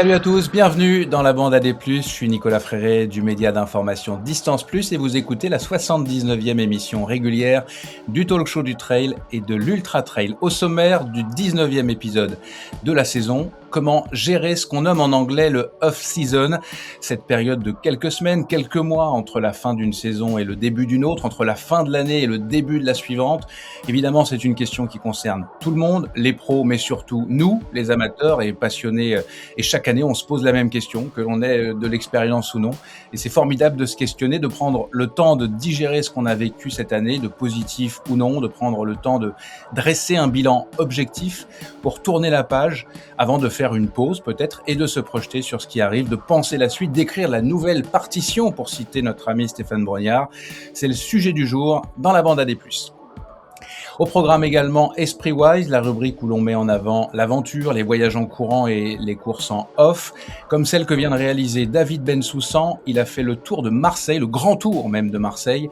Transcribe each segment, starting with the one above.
Salut à tous, bienvenue dans la bande AD+. Je suis Nicolas Fréré du média d'information Distance Plus et vous écoutez la 79e émission régulière du talk show du trail et de l'ultra trail. Au sommaire du 19e épisode de la saison, comment gérer ce qu'on nomme en anglais le off-season, cette période de quelques semaines, quelques mois entre la fin d'une saison et le début d'une autre, entre la fin de l'année et le début de la suivante. Évidemment, c'est une question qui concerne tout le monde, les pros, mais surtout nous, les amateurs et passionnés. Et chaque année, on se pose la même question, que l'on ait de l'expérience ou non. Et c'est formidable de se questionner, de prendre le temps de digérer ce qu'on a vécu cette année, de positif ou non, de prendre le temps de dresser un bilan objectif pour tourner la page avant de faire une pause peut-être et de se projeter sur ce qui arrive, de penser la suite, d'écrire la nouvelle partition pour citer notre ami Stéphane Brognard. C'est le sujet du jour dans la bande AD+. Au programme également Esprit Wise, la rubrique où l'on met en avant l'aventure, les voyages en courant et les courses en off, comme celle que vient de réaliser David Bensoussan. Il a fait le tour de Marseille, le grand tour même de Marseille,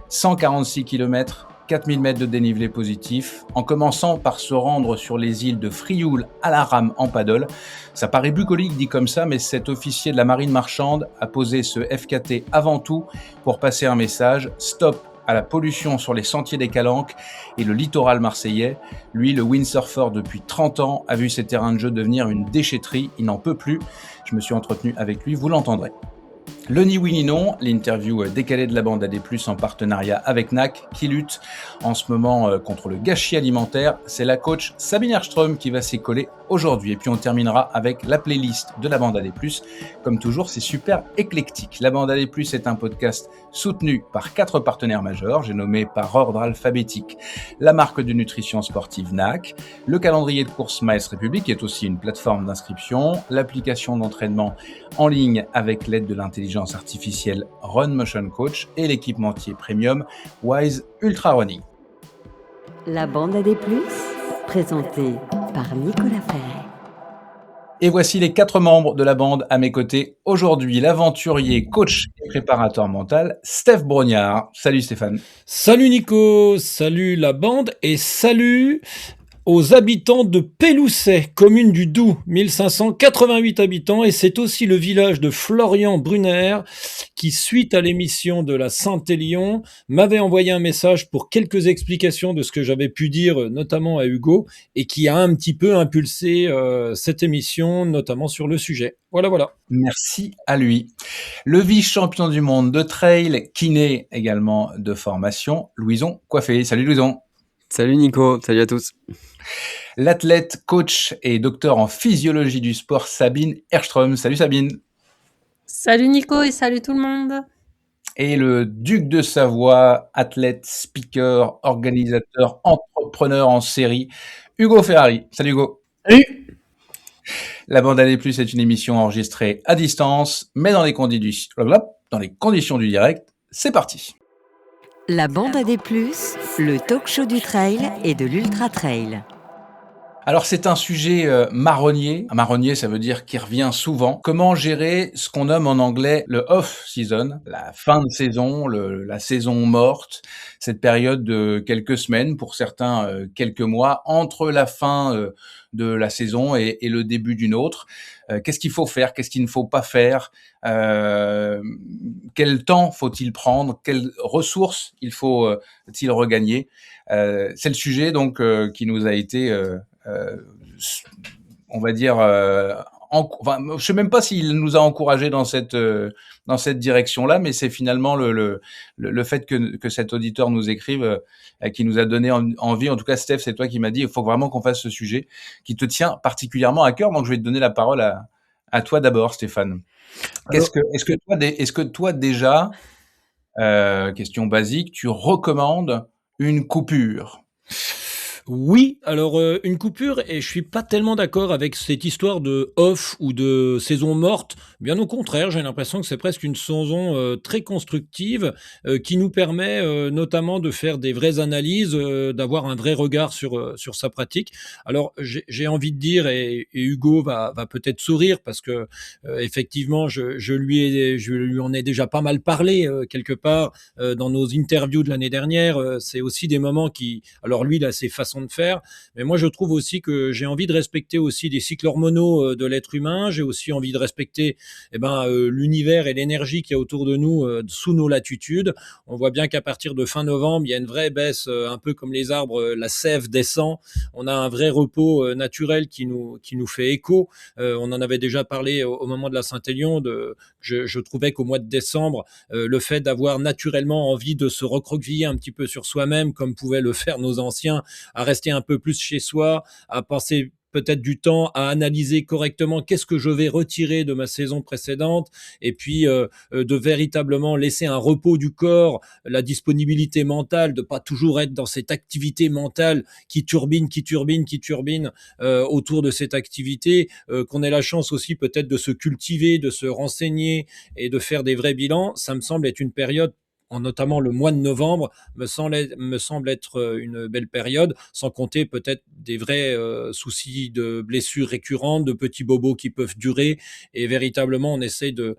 146 km, 4000 mètres de dénivelé positif, en commençant par se rendre sur les îles de Frioul à la rame en paddle. Ça paraît bucolique dit comme ça, mais cet officier de la marine marchande a posé ce FKT avant tout pour passer un message: stop à la pollution sur les sentiers des Calanques et le littoral marseillais. Lui, le windsurfer depuis 30 ans, a vu ses terrains de jeu devenir une déchetterie. Il n'en peut plus. Je me suis entretenu avec lui, vous l'entendrez. Le ni oui ni non, l'interview décalée de la bande AD+, en partenariat avec NAC, qui lutte en ce moment contre le gâchis alimentaire. C'est la coach Sabine Erström qui va s'y coller aujourd'hui. Et puis on terminera avec la playlist de la bande AD+. Comme toujours, c'est super éclectique. La bande AD+, est un podcast soutenu par 4 partenaires majeurs. J'ai nommé par ordre alphabétique la marque de nutrition sportive NAC, le calendrier de course Miles République, qui est aussi une plateforme d'inscription, l'application d'entraînement en ligne avec l'aide de l'intelligence artificielle Run Motion Coach et l'équipementier premium Wise Ultra Running. La bande AD+, présentée par Nicolas Fréré. Et voici les 4 membres de la bande à mes côtés. Aujourd'hui, l'aventurier, coach et préparateur mental, Steph Brognard. Salut Stéphane. Salut Nico, salut la bande et salut aux habitants de Pélousset, commune du Doubs, 1588 habitants, et c'est aussi le village de Florian-Brunner qui, suite à l'émission de la Saint-Élion, m'avait envoyé un message pour quelques explications de ce que j'avais pu dire, notamment à Hugo, et qui a un petit peu impulsé cette émission, notamment sur le sujet. Voilà. Merci à lui. Le vice-champion du monde de trail, kiné également de formation, Louison Coiffé. Salut Louison. Salut Nico, salut à tous. L'athlète, coach et docteur en physiologie du sport, Sabine Erström. Salut Sabine. Salut Nico et salut tout le monde. Et le duc de Savoie, athlète, speaker, organisateur, entrepreneur en série, Hugo Ferrari. Salut Hugo. Salut. La bande AD+, est une émission enregistrée à distance, mais dans les conditions du direct. C'est parti. La bande AD+, le talk show du trail et de l'ultra trail. Alors c'est un sujet marronnier. Un marronnier, ça veut dire qui revient souvent. Comment gérer ce qu'on nomme en anglais le off-season, la fin de saison, la saison morte, cette période de quelques semaines, pour certains quelques mois, entre la fin de la saison et le début d'une autre. Qu'est-ce qu'il faut faire? Qu'est-ce qu'il ne faut pas faire? Quel temps faut-il prendre? Quelles ressources il faut-il regagner? C'est le sujet donc qui nous a été on va dire, je sais même pas s'il nous a encouragés dans cette direction-là, mais c'est finalement le fait que cet auditeur nous écrive qui nous a donné envie. En tout cas, Steph, c'est toi qui m'as dit, il faut vraiment qu'on fasse ce sujet qui te tient particulièrement à cœur. Donc, je vais te donner la parole à toi d'abord, Stéphane. Est-ce que toi déjà, question basique, tu recommandes une coupure? Oui, alors une coupure, et je suis pas tellement d'accord avec cette histoire de off ou de saison morte. Bien au contraire, j'ai l'impression que c'est presque une saison très constructive qui nous permet notamment de faire des vraies analyses, d'avoir un vrai regard sur sa pratique. Alors j'ai envie de dire, et Hugo va peut-être sourire parce que effectivement je lui en ai déjà pas mal parlé quelque part dans nos interviews de l'année dernière. C'est aussi des moments qui, alors lui il a ses façons façon de faire. Mais moi, je trouve aussi que j'ai envie de respecter aussi des cycles hormonaux de l'être humain. J'ai aussi envie de respecter l'univers et l'énergie qu'il y a autour de nous sous nos latitudes. On voit bien qu'à partir de fin novembre, il y a une vraie baisse, un peu comme les arbres, la sève descend. On a un vrai repos naturel qui nous fait écho. On en avait déjà parlé au moment de la Saint-Élion. Je trouvais qu'au mois de décembre, le fait d'avoir naturellement envie de se recroqueviller un petit peu sur soi-même, comme pouvaient le faire nos anciens, à rester un peu plus chez soi, à passer peut-être du temps à analyser correctement qu'est-ce que je vais retirer de ma saison précédente, et puis de véritablement laisser un repos du corps, la disponibilité mentale, de pas toujours être dans cette activité mentale qui turbine autour de cette activité, qu'on ait la chance aussi peut-être de se cultiver, de se renseigner et de faire des vrais bilans. Ça me semble être une période, notamment le mois de novembre, me semble être une belle période, sans compter peut-être des vrais soucis de blessures récurrentes, de petits bobos qui peuvent durer, et véritablement on essaye de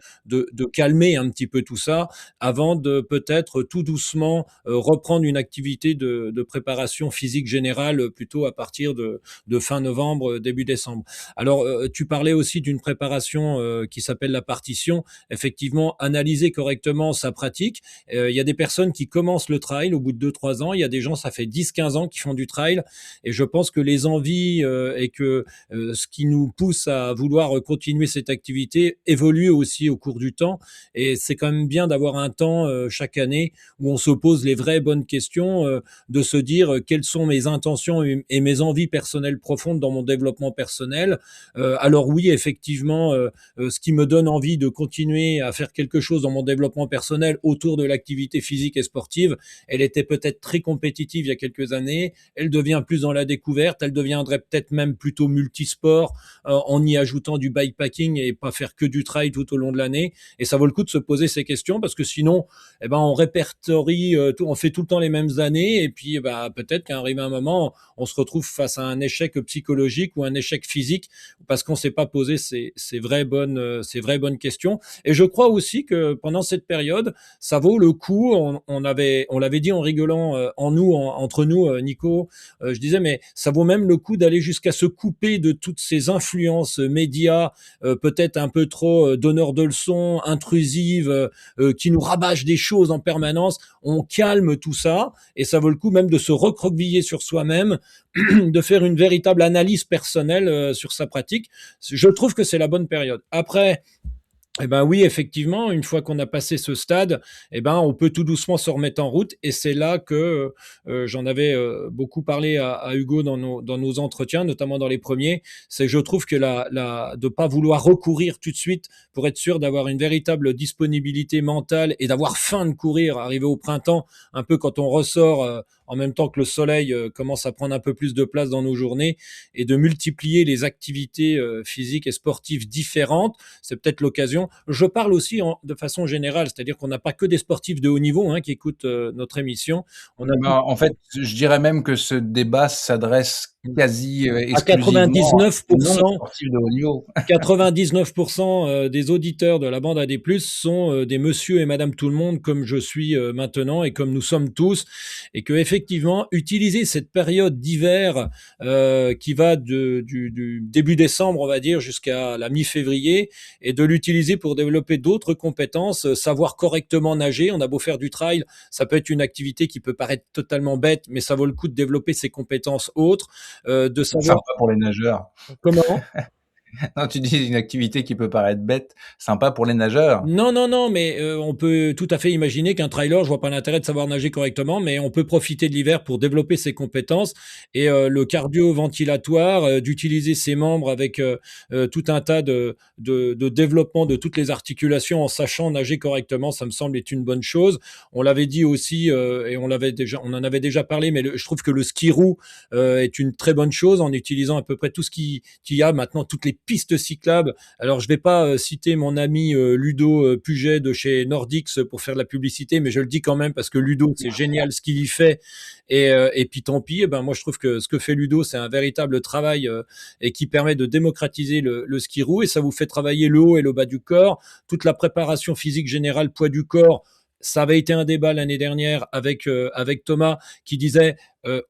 calmer un petit peu tout ça avant de peut-être tout doucement reprendre une activité de préparation physique générale plutôt à partir de fin novembre, début décembre. Alors tu parlais aussi d'une préparation qui s'appelle la partition. Effectivement, analyser correctement sa pratique. Il y a des personnes qui commencent le trail au bout de 2-3 ans. Il y a des gens, ça fait 10-15 ans qui font du trail. Et je pense que les envies et que ce qui nous pousse à vouloir continuer cette activité évolue aussi au cours du temps. Et c'est quand même bien d'avoir un temps chaque année où on se pose les vraies bonnes questions, de se dire quelles sont mes intentions et mes envies personnelles profondes dans mon développement personnel. Alors oui, effectivement, ce qui me donne envie de continuer à faire quelque chose dans mon développement personnel autour de l'activité physique et sportive, elle était peut-être très compétitive il y a quelques années, elle devient plus dans la découverte, elle deviendrait peut-être même plutôt multisport en y ajoutant du bikepacking et pas faire que du trail tout au long de l'année. Et ça vaut le coup de se poser ces questions, parce que sinon on répertorie on fait tout le temps les mêmes années, et puis peut-être qu'à arrivé un moment on se retrouve face à un échec psychologique ou un échec physique parce qu'on s'est pas posé ces vraies bonnes questions. Et je crois aussi que pendant cette période, ça vaut le coup. On l'avait dit en rigolant entre nous, Nico. Je disais, mais ça vaut même le coup d'aller jusqu'à se couper de toutes ces influences médias, peut-être un peu trop donneurs de leçons, intrusives, qui nous rabâchent des choses en permanence. On calme tout ça, et ça vaut le coup même de se recroqueviller sur soi-même, de faire une véritable analyse personnelle sur sa pratique. Je trouve que c'est la bonne période. Après, oui, effectivement, une fois qu'on a passé ce stade, on peut tout doucement se remettre en route. Et c'est là que j'en avais beaucoup parlé à Hugo dans nos entretiens, notamment dans les premiers. C'est que je trouve que de pas vouloir recourir tout de suite pour être sûr d'avoir une véritable disponibilité mentale et d'avoir faim de courir, arrivé au printemps, un peu quand on ressort en même temps que le soleil commence à prendre un peu plus de place dans nos journées, et de multiplier les activités physiques et sportives différentes. C'est peut-être l'occasion. Je parle aussi de façon générale, c'est-à-dire qu'on n'a pas que des sportifs de haut niveau qui écoutent notre émission. En fait, je dirais même que ce débat s'adresse quasi à exclusivement 99%, sportifs de haut niveau. 99% des auditeurs de la bande AD+, sont des monsieur et madame tout le monde, comme je suis maintenant et comme nous sommes tous, et que effectivement utiliser cette période d'hiver qui va du début décembre, on va dire, jusqu'à la mi-février, et de l'utiliser pour développer d'autres compétences, savoir correctement nager. On a beau faire du trail, ça peut être une activité qui peut paraître totalement bête, mais ça vaut le coup de développer ses compétences autres, de savoir. Sympa pour les nageurs. Comment? Non, tu dis une activité qui peut paraître bête, sympa pour les nageurs. Non, mais on peut tout à fait imaginer qu'un trailer, je vois pas l'intérêt de savoir nager correctement, mais on peut profiter de l'hiver pour développer ses compétences, et le cardio-ventilatoire, d'utiliser ses membres avec tout un tas de développement de toutes les articulations en sachant nager correctement, ça me semble être une bonne chose. On l'avait dit aussi, et on en avait déjà parlé, mais je trouve que le ski-roue est une très bonne chose, en utilisant à peu près tout ce qu'il y a maintenant, toutes les pistes cyclables. Alors je vais pas citer mon ami Ludo Puget de chez Nordix pour faire de la publicité, mais je le dis quand même parce que Ludo, c'est génial ce qu'il y fait, et puis tant pis. Moi je trouve que ce que fait Ludo, c'est un véritable travail et qui permet de démocratiser le ski roue, et ça vous fait travailler le haut et le bas du corps, toute la préparation physique générale, poids du corps. Ça avait été un débat l'année dernière avec Thomas qui disait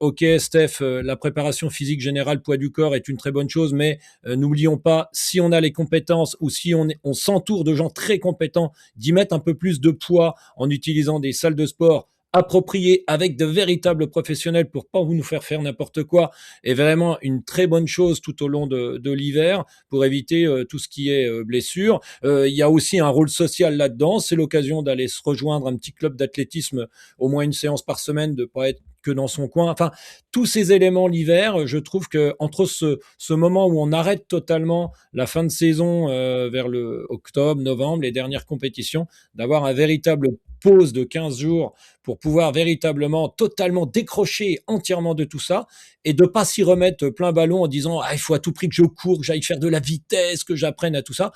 OK Steph, la préparation physique générale poids du corps est une très bonne chose, mais n'oublions pas, si on a les compétences ou si on s'entoure de gens très compétents, d'y mettre un peu plus de poids en utilisant des salles de sport appropriées avec de véritables professionnels pour pas vous nous faire n'importe quoi, est vraiment une très bonne chose tout au long de l'hiver pour éviter tout ce qui est blessure. Il y a aussi un rôle social là-dedans. C'est l'occasion d'aller se rejoindre un petit club d'athlétisme, au moins une séance par semaine, de pas être que dans son coin. Enfin, tous ces éléments l'hiver, je trouve que entre ce moment où on arrête totalement la fin de saison vers le octobre, novembre, les dernières compétitions, d'avoir un véritable pause de 15 jours pour pouvoir véritablement totalement décrocher entièrement de tout ça et de pas s'y remettre plein ballon en disant il faut à tout prix que je cours, que j'aille faire de la vitesse, que j'apprenne à tout ça.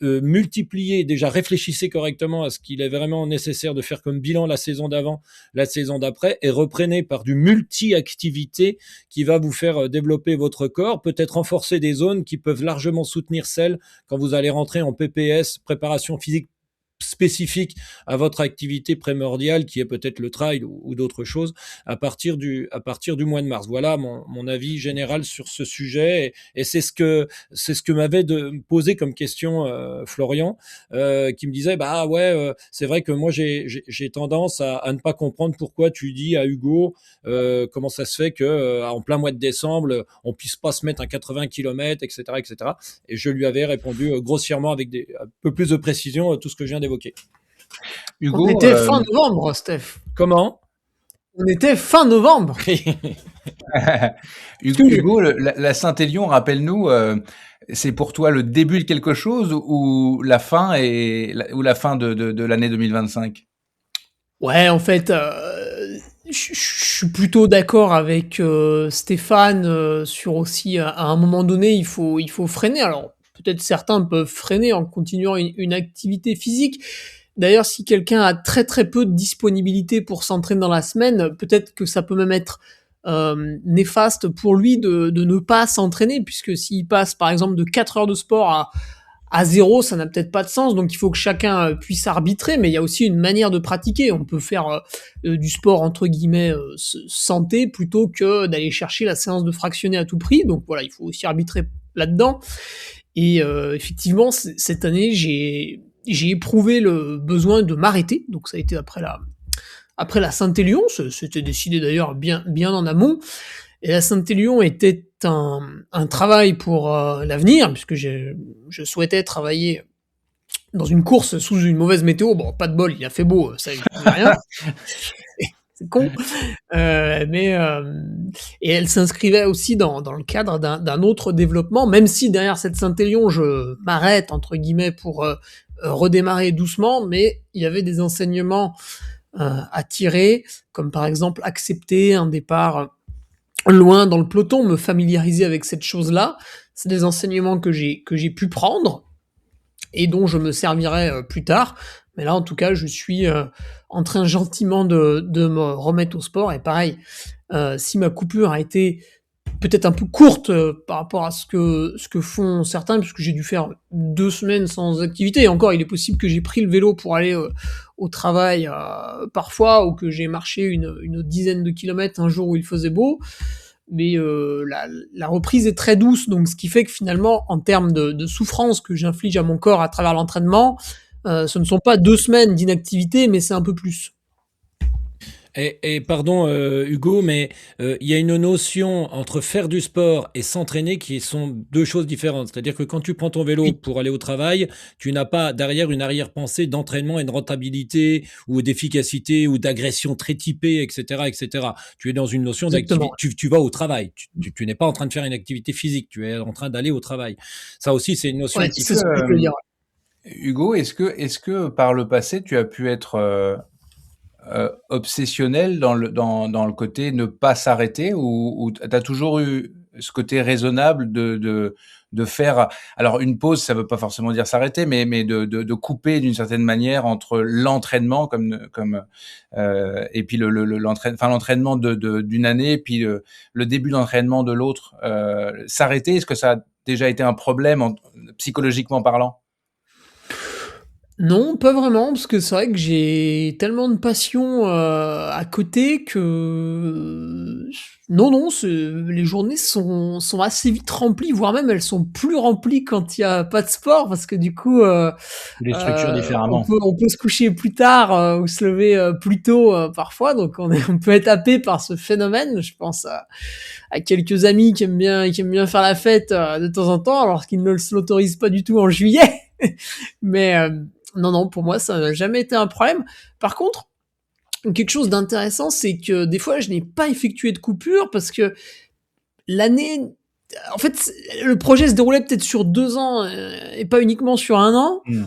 Multiplier, déjà réfléchissez correctement à ce qu'il est vraiment nécessaire de faire comme bilan la saison d'avant, la saison d'après, et reprenez par du multi-activité qui va vous faire développer votre corps, peut-être renforcer des zones qui peuvent largement soutenir celles quand vous allez rentrer en PPS, préparation physique spécifique à votre activité primordiale qui est peut-être le trail ou d'autres choses à partir du mois de mars. Voilà mon avis général sur ce sujet et c'est ce que m'avait posé comme question Florian qui me disait c'est vrai que moi j'ai tendance à ne pas comprendre pourquoi tu dis à Hugo comment ça se fait que en plein mois de décembre on puisse pas se mettre à 80 km, etc., etc. Et je lui avais répondu grossièrement avec un peu plus de précision tout ce que je viens d'évoquer. Hugo, on était fin novembre, Steph. Comment? On était fin novembre. Hugo, la Saint-Élion, rappelle-nous, c'est pour toi le début de quelque chose ou la fin de l'année 2025? Ouais, en fait, je suis plutôt d'accord avec Stéphane sur aussi à un moment donné, il faut freiner. Alors peut-être certains peuvent freiner en continuant une activité physique. D'ailleurs, si quelqu'un a très très peu de disponibilité pour s'entraîner dans la semaine, peut-être que ça peut même être néfaste pour lui de ne pas s'entraîner, puisque s'il passe par exemple de 4 heures de sport à 0, ça n'a peut-être pas de sens. Donc il faut que chacun puisse arbitrer, mais il y a aussi une manière de pratiquer. On peut faire du sport entre guillemets santé plutôt que d'aller chercher la séance de fractionné à tout prix. Donc voilà, il faut aussi arbitrer là-dedans. Et effectivement, cette année, j'ai éprouvé le besoin de m'arrêter. Donc ça a été après la Saint-Élion. C'était décidé d'ailleurs bien en amont. Et la Saint-Élion était un travail pour l'avenir, puisque je souhaitais travailler dans une course sous une mauvaise météo. Bon, pas de bol, il a fait beau, ça ne rien. C'est con. Et elle s'inscrivait aussi dans le cadre d'un autre développement, même si derrière cette Saint-Élion, je m'arrête, entre guillemets, pour redémarrer doucement, mais il y avait des enseignements à tirer, comme par exemple accepter un départ loin dans le peloton, me familiariser avec cette chose-là. C'est des enseignements que j'ai pu prendre et dont je me servirai plus tard. Mais là, en tout cas, je suis en train gentiment de me remettre au sport. Et pareil, si ma coupure a été peut-être un peu courte par rapport à ce que font certains, puisque j'ai dû faire 2 semaines sans activité. Et encore, il est possible que j'ai pris le vélo pour aller au travail parfois, ou que j'ai marché une dizaine de kilomètres un jour où il faisait beau. Mais la reprise est très douce, donc ce qui fait que finalement, en termes de souffrance que j'inflige à mon corps à travers l'entraînement, ce ne sont pas 2 semaines d'inactivité, mais c'est un peu plus. Et pardon Hugo, mais il y a une notion entre faire du sport et s'entraîner qui sont deux choses différentes. C'est-à-dire que quand tu prends ton vélo pour aller au travail, tu n'as pas derrière une arrière-pensée d'entraînement et de rentabilité ou d'efficacité ou d'agression très typée, etc., etc. Tu es dans une notion d'activité. Tu vas au travail. Tu n'es pas en train de faire une activité physique. Tu es en train d'aller au travail. Ça aussi, c'est une notion. Ouais, c'est ce que je veux dire. Hugo, est-ce que par le passé, tu as pu être obsessionnel dans le côté ne pas s'arrêter ou tu as toujours eu ce côté raisonnable de faire, alors une pause, ça veut pas forcément dire s'arrêter, mais de couper d'une certaine manière entre l'entraînement et puis l'entraînement d'une année et puis le début d'entraînement de l'autre, s'arrêter, est-ce que ça a déjà été un problème psychologiquement parlant? Non, pas vraiment, parce que c'est vrai que j'ai tellement de passion, à côté que non, non, les journées sont assez vite remplies, voire même elles sont plus remplies quand il y a pas de sport parce que du coup, Tu les structures on différemment. peut on peut se coucher plus tard, ou se lever, plus tôt, parfois, donc on peut être happé par ce phénomène. Je pense à quelques amis qui aiment bien faire la fête, de temps en temps, alors qu'ils ne se l'autorisent pas du tout en juillet. Mais non, non, pour moi, ça n'a jamais été un problème. Par contre, quelque chose d'intéressant, c'est que des fois, je n'ai pas effectué de coupure parce que l'année, en fait, le projet se déroulait peut-être sur 2 ans et pas uniquement sur 1 an. Mmh.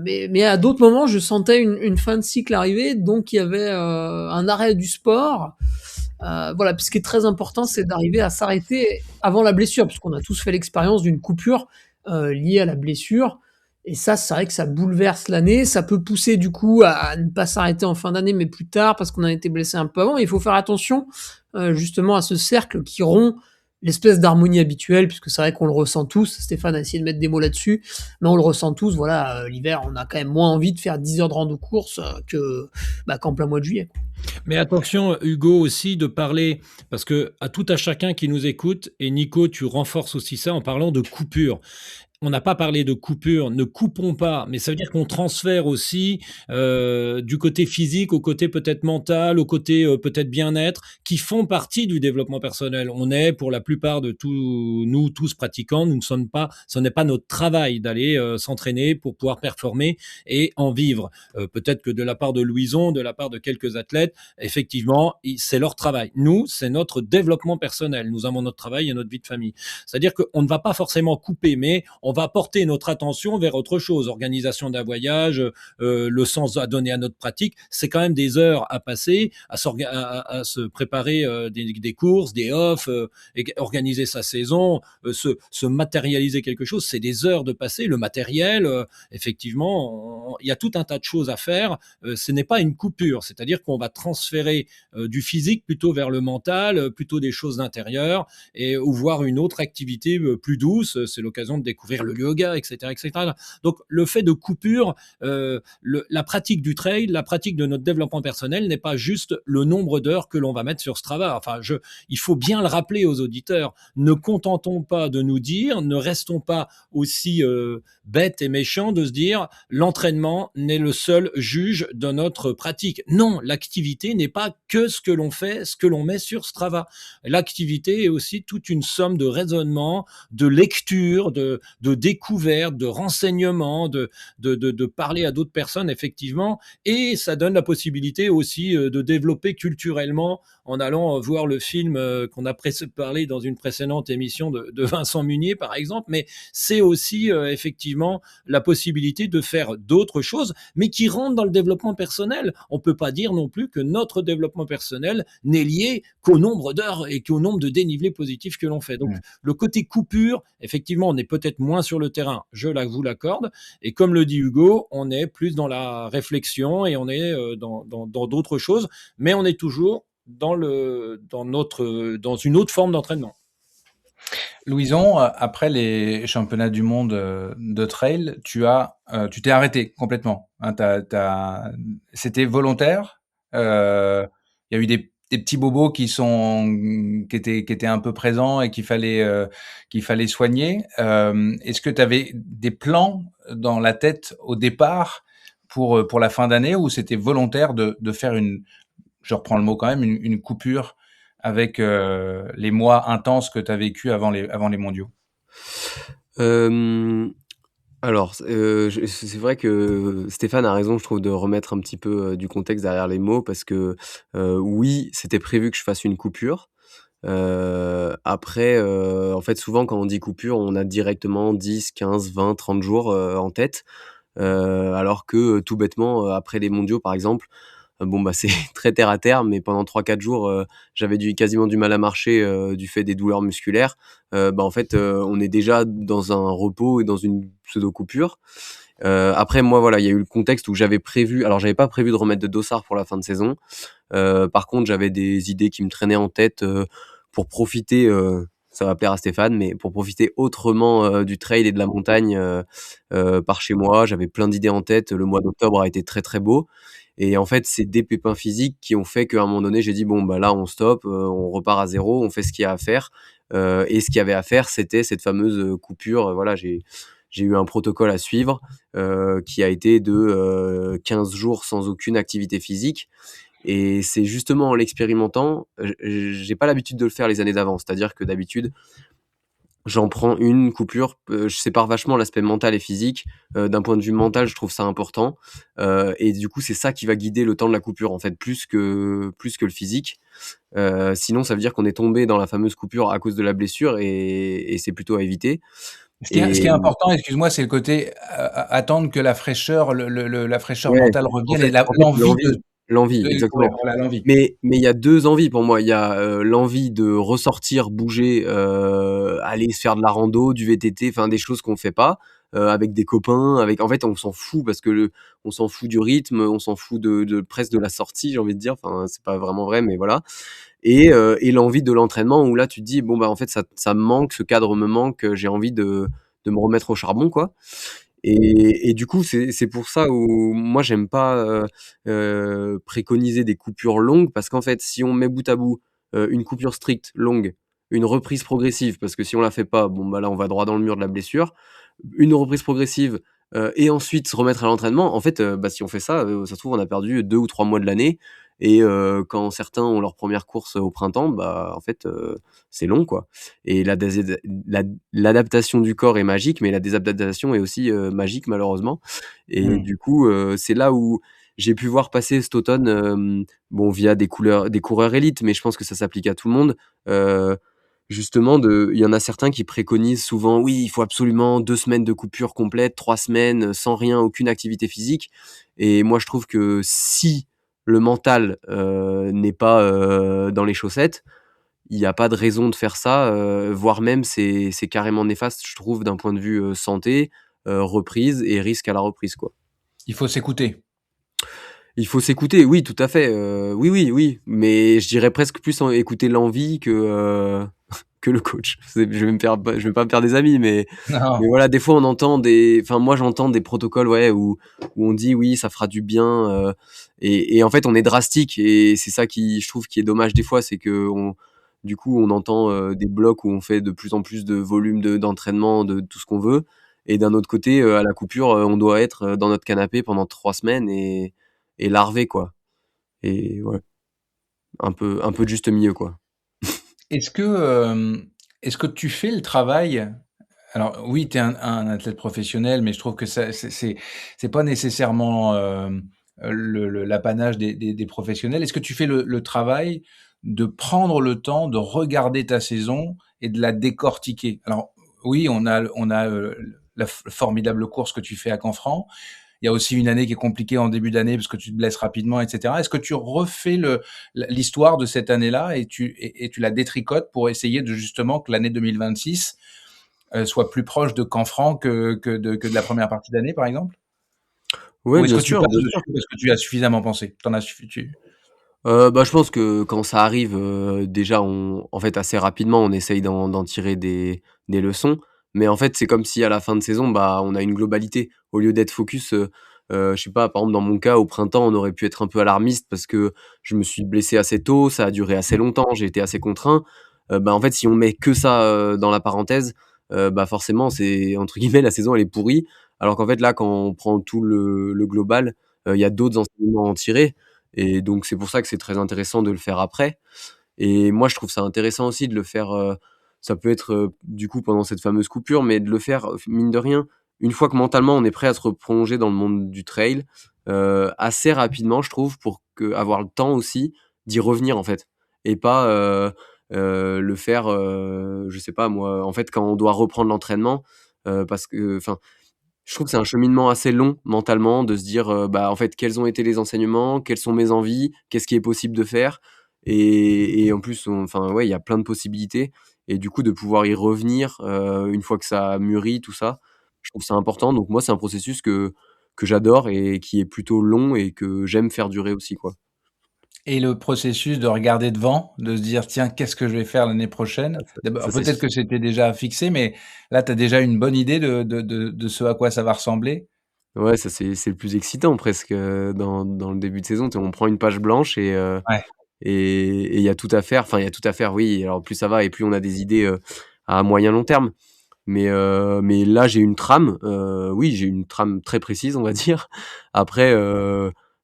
Mais à d'autres moments, je sentais une fin de cycle arriver, donc il y avait un arrêt du sport. Voilà, puis ce qui est très important, c'est d'arriver à s'arrêter avant la blessure, puisqu'on a tous fait l'expérience d'une coupure liée à la blessure. Et ça, c'est vrai que ça bouleverse l'année. Ça peut pousser du coup à ne pas s'arrêter en fin d'année, mais plus tard, parce qu'on a été blessé un peu avant. Et il faut faire attention justement à ce cercle qui rompt l'espèce d'harmonie habituelle, puisque c'est vrai qu'on le ressent tous. Stéphane a essayé de mettre des mots là-dessus, mais on le ressent tous. Voilà, l'hiver, on a quand même moins envie de faire 10 heures de rando course qu'en plein mois de juillet. Mais attention, Hugo, aussi de parler, parce que à tout à chacun qui nous écoute, et Nico, tu renforces aussi ça en parlant de coupure. On n'a pas parlé de coupure, ne coupons pas, mais ça veut dire qu'on transfère aussi du côté physique au côté peut-être mental, au côté peut-être bien-être, qui font partie du développement personnel. On est, pour la plupart de tous, nous tous pratiquants, nous ne sommes pas, ce n'est pas notre travail d'aller s'entraîner pour pouvoir performer et en vivre. Peut-être que de la part de Louison, de la part de quelques athlètes, effectivement, c'est leur travail. Nous, c'est notre développement personnel. Nous avons notre travail et notre vie de famille. C'est-à-dire qu'on ne va pas forcément couper, mais on va porter notre attention vers autre chose. Organisation d'un voyage, le sens à donner à notre pratique, c'est quand même des heures à passer, à se préparer des courses, des offs, organiser sa saison, se matérialiser quelque chose, c'est des heures de passer. Le matériel, effectivement, il y a tout un tas de choses à faire. Ce n'est pas une coupure, c'est-à-dire qu'on va transférer du physique plutôt vers le mental, plutôt des choses d'intérieur, ou voir une autre activité plus douce. C'est l'occasion de découvrir le yoga, etc., etc. Donc, le fait de coupure, la pratique du trail, la pratique de notre développement personnel n'est pas juste le nombre d'heures que l'on va mettre sur Strava. Enfin, il faut bien le rappeler aux auditeurs. Ne contentons pas de nous dire, ne restons pas aussi bêtes et méchants de se dire l'entraînement n'est le seul juge de notre pratique. Non, l'activité n'est pas que ce que l'on fait, ce que l'on met sur Strava. L'activité est aussi toute une somme de raisonnement, de lecture, de découverte, de renseignements, de parler à d'autres personnes, effectivement, et ça donne la possibilité aussi de développer culturellement en allant voir le film qu'on a parlé dans une précédente émission de Vincent Munier, par exemple, mais c'est aussi effectivement la possibilité de faire d'autres choses, mais qui rentrent dans le développement personnel. On peut pas dire non plus que notre développement personnel n'est lié qu'au nombre d'heures et qu'au nombre de dénivelés positifs que l'on fait. Donc, le côté coupure, effectivement, on est peut-être moins sur le terrain, vous l'accorde, et comme le dit Hugo, on est plus dans la réflexion et on est dans d'autres choses, mais on est toujours dans une autre forme d'entraînement. Louison, après les championnats du monde de trail, tu t'es arrêté complètement. Hein, c'était volontaire. Il y a eu des petits bobos qui étaient un peu présents et qu'il fallait soigner. Est-ce que tu avais des plans dans la tête au départ pour la fin d'année, ou c'était volontaire de faire je reprends le mot quand même, une coupure avec les mois intenses que tu as vécu avant les mondiaux? Alors, c'est vrai que Stéphane a raison, je trouve, de remettre un petit peu du contexte derrière les mots, parce que oui, c'était prévu que je fasse une coupure. Après, en fait, souvent, quand on dit coupure, on a directement 10, 15, 20, 30 jours en tête. Alors que tout bêtement, après les mondiaux, par exemple, c'est très terre à terre, mais pendant 3-4 jours, j'avais quasiment du mal à marcher du fait des douleurs musculaires. En fait, on est déjà dans un repos et dans une pseudo-coupure. Après, moi, voilà, il y a eu le contexte où j'avais pas prévu de remettre de dossard pour la fin de saison. Par contre, j'avais des idées qui me traînaient en tête pour profiter ça va plaire à Stéphane, mais pour profiter autrement, du trail et de la montagne, par chez moi. J'avais plein d'idées en tête. Le mois d'octobre a été très, très beau et en fait, c'est des pépins physiques qui ont fait qu'à un moment donné, j'ai dit: «Bon, bah, là, on stoppe, on repart à zéro, on fait ce qu'il y a à faire». Et ce qu'il y avait à faire, c'était cette fameuse, coupure, voilà, j'ai eu un protocole à suivre, qui a été de, 15 jours sans aucune activité physique et c'est justement en l'expérimentant, j'ai pas l'habitude de le faire les années d'avant. C'est-à-dire que d'habitude, j'en prends une coupure, je sépare vachement l'aspect mental et physique. D'un point de vue mental, je trouve ça important, et du coup, c'est ça qui va guider le temps de la coupure, en fait, plus que le physique. Sinon, ça veut dire qu'on est tombé dans la fameuse coupure à cause de la blessure et c'est plutôt à éviter Ce qui est et important, excuse-moi, c'est le côté, attendre que la fraîcheur, la fraîcheur ouais, mentale en revienne et fait la en fait, l'envie l'envie, de courir, exactement. voilà, l'envie. Mais il y a 2 envies pour moi. Il y a, l'envie de ressortir, bouger, aller se faire de la rando, du VTT, enfin des choses qu'on fait pas, avec des copains, avec en fait, on s'en fout parce que on s'en fout du rythme, on s'en fout de presque de la sortie, j'ai envie de dire. Enfin, c'est pas vraiment vrai, mais voilà et l'envie de l'entraînement où là, tu te dis: «Bon, bah, en fait, ça me manque, ce cadre me manque, j'ai envie de me remettre au charbon, quoi». Et du coup, c'est pour ça où moi j'aime pas, préconiser des coupures longues parce qu'en fait, si on met bout à bout, une coupure stricte longue, une reprise progressive parce que si on la fait pas, bon, bah, là, on va droit dans le mur de la blessure, une reprise progressive, et ensuite se remettre à l'entraînement, en fait, bah, si on fait ça, ça se trouve on a perdu 2 ou 3 mois de l'année et quand certains ont leur première course au printemps, bah, en fait, c'est long, quoi et l'adaptation du corps est magique, mais la désadaptation est aussi, magique malheureusement et Mmh. du coup, c'est là où j'ai pu voir passer cet automne, bon via des coureurs élites, mais je pense que ça s'applique à tout le monde, justement il y en a certains qui préconisent souvent: «Oui, il faut absolument 2 semaines de coupure complète, 3 semaines, sans rien, aucune activité physique» et moi je trouve que si le mental, n'est pas, dans les chaussettes, il y a pas de raison de faire ça, voire même c'est carrément néfaste, je trouve, d'un point de vue, santé, reprise et risque à la reprise, quoi. Il faut s'écouter. Il faut s'écouter, oui, tout à fait, oui, oui, oui, mais je dirais presque plus en écouter l'envie que le coach. Je vais pas me faire des amis, mais Non. voilà, des fois on entend enfin moi j'entends des protocoles, ouais, où on dit: «Oui, ça fera du bien», et en fait on est drastique et c'est ça qui je trouve qui est dommage des fois, c'est qu'on du coup on entend, des blocs où on fait de plus en plus de volume d'entraînement, de tout ce qu'on veut et d'un autre côté, à la coupure, on doit être, dans notre canapé pendant 3 semaines et larvé, quoi et ouais, un peu de juste milieu, quoi. Est-ce que, est-ce que tu fais le travail. Alors oui, tu es un athlète professionnel, mais je trouve que ça c'est pas nécessairement, l'apanage des professionnels. Est-ce que tu fais le travail de prendre le temps de regarder ta saison et de la décortiquer? Alors oui, on a, la formidable course que tu fais à Canfranc. Il y a aussi une année qui est compliquée en début d'année parce que tu te blesses rapidement et cetera. Est-ce que tu refais l'histoire de cette année-là et tu la détricotes pour essayer de justement que l'année 2026 soit plus proche de Canfranc que de la première partie d'année, par exemple? Ouais, Ou est-ce bien que tu sûr, passes bien sûr. dessus parce que tu as suffisamment pensé? Tu en as suffi tu Bah, je pense que quand ça arrive, déjà on en fait, assez rapidement, on essaye d'en tirer des leçons. Mais en fait, c'est comme si à la fin de saison, bah, on a une globalité. Au lieu d'être focus, je sais pas, par exemple, dans mon cas, au printemps, on aurait pu être un peu alarmiste parce que je me suis blessé assez tôt, ça a duré assez longtemps, j'ai été assez contraint. Bah, en fait, si on met que ça, dans la parenthèse, bah, forcément, c'est entre guillemets «la saison, elle est pourrie». Alors qu'en fait, là, quand on prend tout le global, il y a d'autres enseignements à en tirer. Et donc c'est pour ça que c'est très intéressant de le faire après et moi je trouve ça intéressant aussi de le faire, ça peut être, du coup pendant cette fameuse coupure, mais de le faire, mine de rien, une fois que mentalement on est prêt à se replonger dans le monde du trail, assez rapidement je trouve pour avoir le temps aussi d'y revenir en fait et pas, le faire, je sais pas moi, en fait quand on doit reprendre l'entraînement, parce que enfin je trouve que c'est un cheminement assez long mentalement de se dire, bah, en fait, quels ont été les enseignements? Quelles sont mes envies? Qu'est-ce qui est possible de faire? Et en plus, enfin, ouais, il y a plein de possibilités et du coup, de pouvoir y revenir, une fois que ça a mûri, tout ça, je trouve ça important. Donc moi, c'est un processus que j'adore et qui est plutôt long et que j'aime faire durer aussi, quoi. Et le processus de regarder devant, de se dire: «Tiens, qu'est-ce que je vais faire l'année prochaine?» Ça, D'abord c'est peut-être que c'était déjà fixé, mais là, tu as déjà une bonne idée de ce à quoi ça va ressembler? ouais, ça c'est le plus excitant presque, dans le début de saison. Tu sais, on prend une page blanche Ouais. et il y a tout à faire. Enfin, il y a tout à faire, oui, alors plus ça va et plus on a des idées, à moyen long terme. Mais là, j'ai une trame, oui, j'ai une trame très précise, on va dire. Après,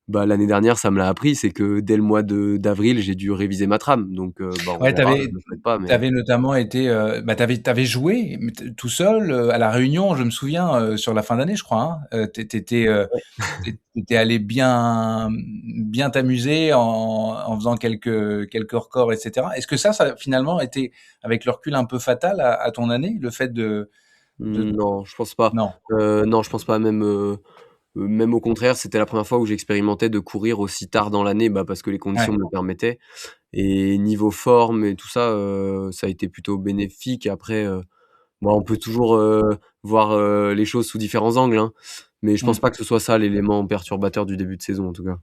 bah, l'année dernière, ça me l'a appris, c'est que dès le mois d'avril, j'ai dû réviser ma trame. Donc, bah, on Ouais, verra, je le souhaite pas, tu mais avais notamment été, bah, tu avais joué, mais tout seul, à la Réunion, je me souviens, sur la fin d'année, je crois, hein? Tu étais, allé bien t'amuser en faisant quelques records et cetera. Est-ce que ça finalement été, avec le recul, un peu fatal à ton année? Le fait de non, je pense pas. non. Non, je pense pas, même au contraire, c'était la première fois où j'expérimentais de courir aussi tard dans l'année, bah, parce que les conditions Ouais. me le permettaient et niveau forme et tout ça, ça a été plutôt bénéfique. Après, bon, on peut toujours, voir, les choses sous différents angles, hein, mais je pense Mmh. pas que ce soit ça l'élément perturbateur du début de saison, en tout cas.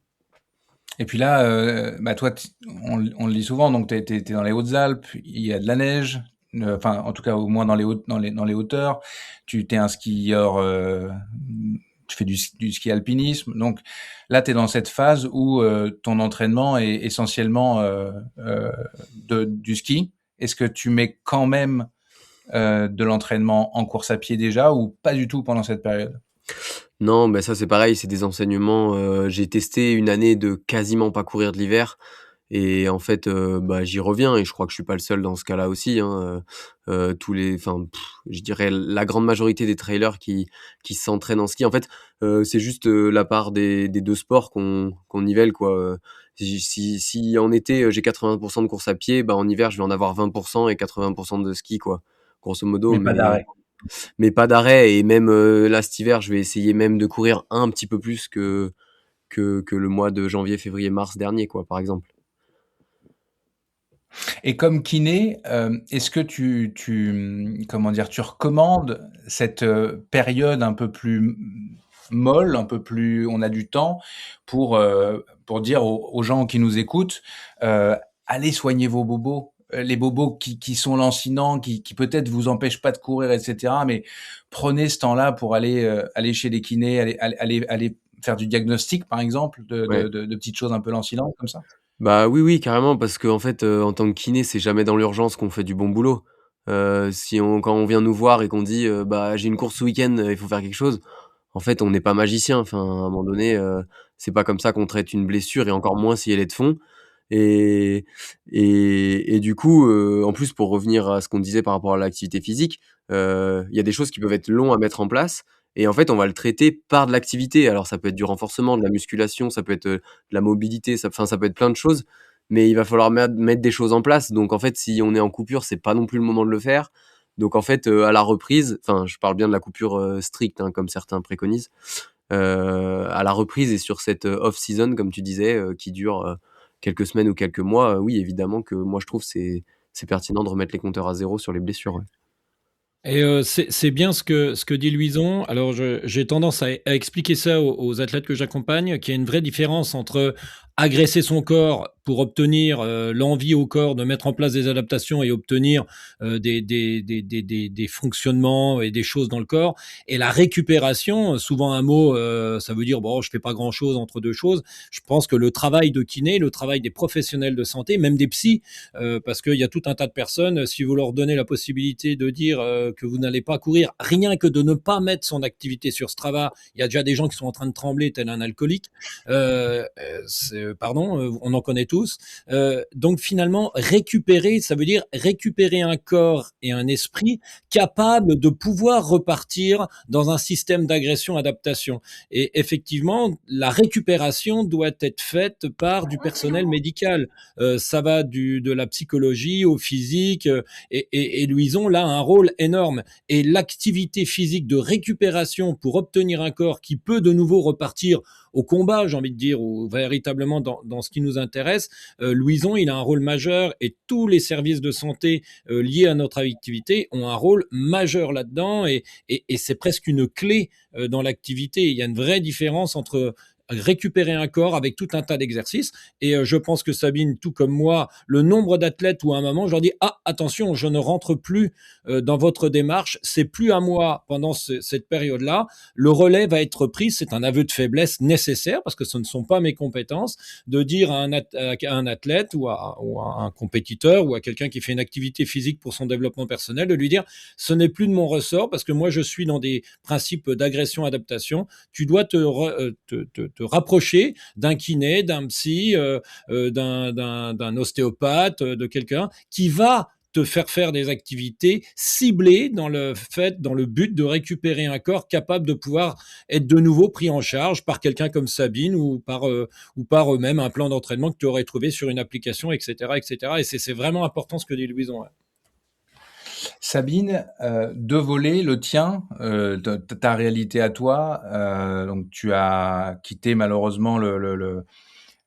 Et puis là, bah, toi, on le dit souvent, donc tu es dans les Hautes-Alpes, il y a de la neige, enfin, en tout cas, au moins dans les hauteurs. Tu es un skieur, tu fais du ski alpinisme. Donc là, tu es dans cette phase où, ton entraînement est essentiellement, du ski. Est-ce que tu mets quand même, de l'entraînement en course à pied déjà ou pas du tout pendant cette période? Non, bah, ça, c'est pareil, c'est des enseignements, j'ai testé une année de quasiment pas courir de l'hiver et en fait, bah, j'y reviens et je crois que je suis pas le seul dans ce cas-là aussi, hein, tous les enfin, je dirais la grande majorité des trailers qui s'entraînent en ski. En fait, c'est juste, la part des 2 sports qu'on nivelle, quoi, si en été, j'ai 80 de course à pied, bah, en hiver, je vais en avoir 20 et 80 de ski, quoi, grosso modo, Mais pas d'arrêt. mais pas d'arrêt et même, là, cet hiver, je vais essayer même de courir un petit peu plus que le mois de janvier, février, mars dernier, quoi, par exemple. Et comme kiné, est-ce que comment dire? Tu recommandes cette, période un peu plus molle, un peu plus on a du temps pour dire aux gens qui nous écoutent, «Allez soigner vos bobos», les bobos qui sont lancinants, qui peut-être vous empêchent pas de courir et cetera, mais prenez ce temps-là pour aller chez les kinés, aller faire du diagnostic, par exemple, Ouais. de petites choses un peu lancinantes comme ça? Bah, oui, oui, carrément, parce qu'en fait, en tant que kiné, c'est jamais dans l'urgence qu'on fait du bon boulot. Si on quand on vient nous voir et qu'on dit, «Bah, j'ai une course ce week-end, il faut faire quelque chose», en fait, on n'est pas magicien. Enfin, à un moment donné, c'est pas comme ça qu'on traite une blessure et encore moins si elle est de fond et et du coup, en plus, pour revenir à ce qu'on disait par rapport à l'activité physique, il y a des choses qui peuvent être longs à mettre en place et en fait, on va le traiter par de l'activité. Alors ça peut être du renforcement, de la musculation, ça peut être, de la mobilité, ça peut être plein de choses, mais il va falloir mettre des choses en place. Donc en fait, si on est en coupure, c'est pas non plus le moment de le faire. Donc en fait, à la reprise, enfin, je parle bien de la coupure, stricte, hein, comme certains préconisent. À la reprise et sur cette, off season comme tu disais, qui dure, quelques semaines ou quelques mois, oui, évidemment que moi je trouve c'est pertinent de remettre les compteurs à zéro sur les blessures, ouais. Et c'est bien ce que dit Louison. Alors j'ai tendance à expliquer ça aux athlètes que j'accompagne, qu'il y a une vraie différence entre agresser son corps pour obtenir, l'envie au corps de mettre en place des adaptations et obtenir, des fonctionnements et des choses dans le corps et la récupération, souvent un mot, ça veut dire: «Bon, je fais pas grand-chose entre 2 choses». Je pense que le travail de kiné, le travail des professionnels de santé, même des psys, parce qu'il y a tout un tas de personnes, si vous leur donnez la possibilité de dire que vous n'allez pas courir, rien que de ne pas mettre son activité sur Strava, il y a déjà des gens qui sont en train de trembler tel un alcoolique. Pardon, on en connaît tous. Donc finalement, récupérer, ça veut dire récupérer un corps et un esprit capable de pouvoir repartir dans un système d'agression-adaptation. Et effectivement, la récupération doit être faite par du personnel médical. Ça va de la psychologie au physique, et Louison là a un rôle énorme. Et l'activité physique de récupération pour obtenir un corps qui peut de nouveau repartir au combat, j'ai envie de dire, ou véritablement dans ce qui nous intéresse, Louison, il a un rôle majeur et tous les services de santé liés à notre activité ont un rôle majeur là-dedans et c'est presque une clé dans l'activité. Il y a une vraie différence entre récupérer un corps avec tout un tas d'exercices. Et je pense que Sabine, tout comme moi, le nombre d'athlètes où à un moment, je leur dis, ah, attention, je ne rentre plus dans votre démarche, c'est plus à moi pendant cette période-là. Le relais va être pris, c'est un aveu de faiblesse nécessaire parce que ce ne sont pas mes compétences, de dire à un athlète ou à un compétiteur ou à quelqu'un qui fait une activité physique pour son développement personnel, de lui dire, ce n'est plus de mon ressort parce que moi, je suis dans des principes d'agression-adaptation. Tu dois te rapprocher d'un kiné, d'un psy, d'un ostéopathe, de quelqu'un qui va te faire des activités ciblées dans le but de récupérer un corps capable de pouvoir être de nouveau pris en charge par quelqu'un comme Sabine ou par eux-mêmes, un plan d'entraînement que tu aurais trouvé sur une application, etc., etc. Et c'est vraiment important ce que dit Louison. Ouais. Sabine, deux volets, le tien, ta réalité à toi. Donc tu as quitté malheureusement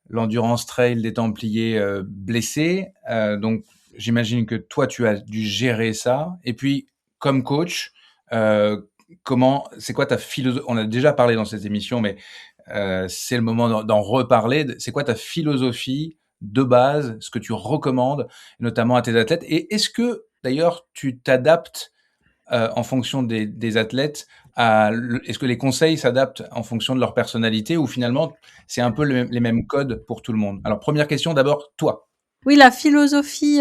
l'endurance trail des Templiers blessé. Donc j'imagine que toi tu as dû gérer ça. Et puis comme coach, c'est quoi ta philosophie? On a déjà parlé dans cette émission, mais c'est le moment d'en reparler. C'est quoi ta philosophie de base, ce que tu recommandes, notamment à tes athlètes? Et est-ce que d'ailleurs tu t'adaptes en fonction des athlètes est-ce que les conseils s'adaptent en fonction de leur personnalité ou finalement c'est un peu les mêmes codes pour tout le monde? Alors première question d'abord, toi. Oui, la philosophie,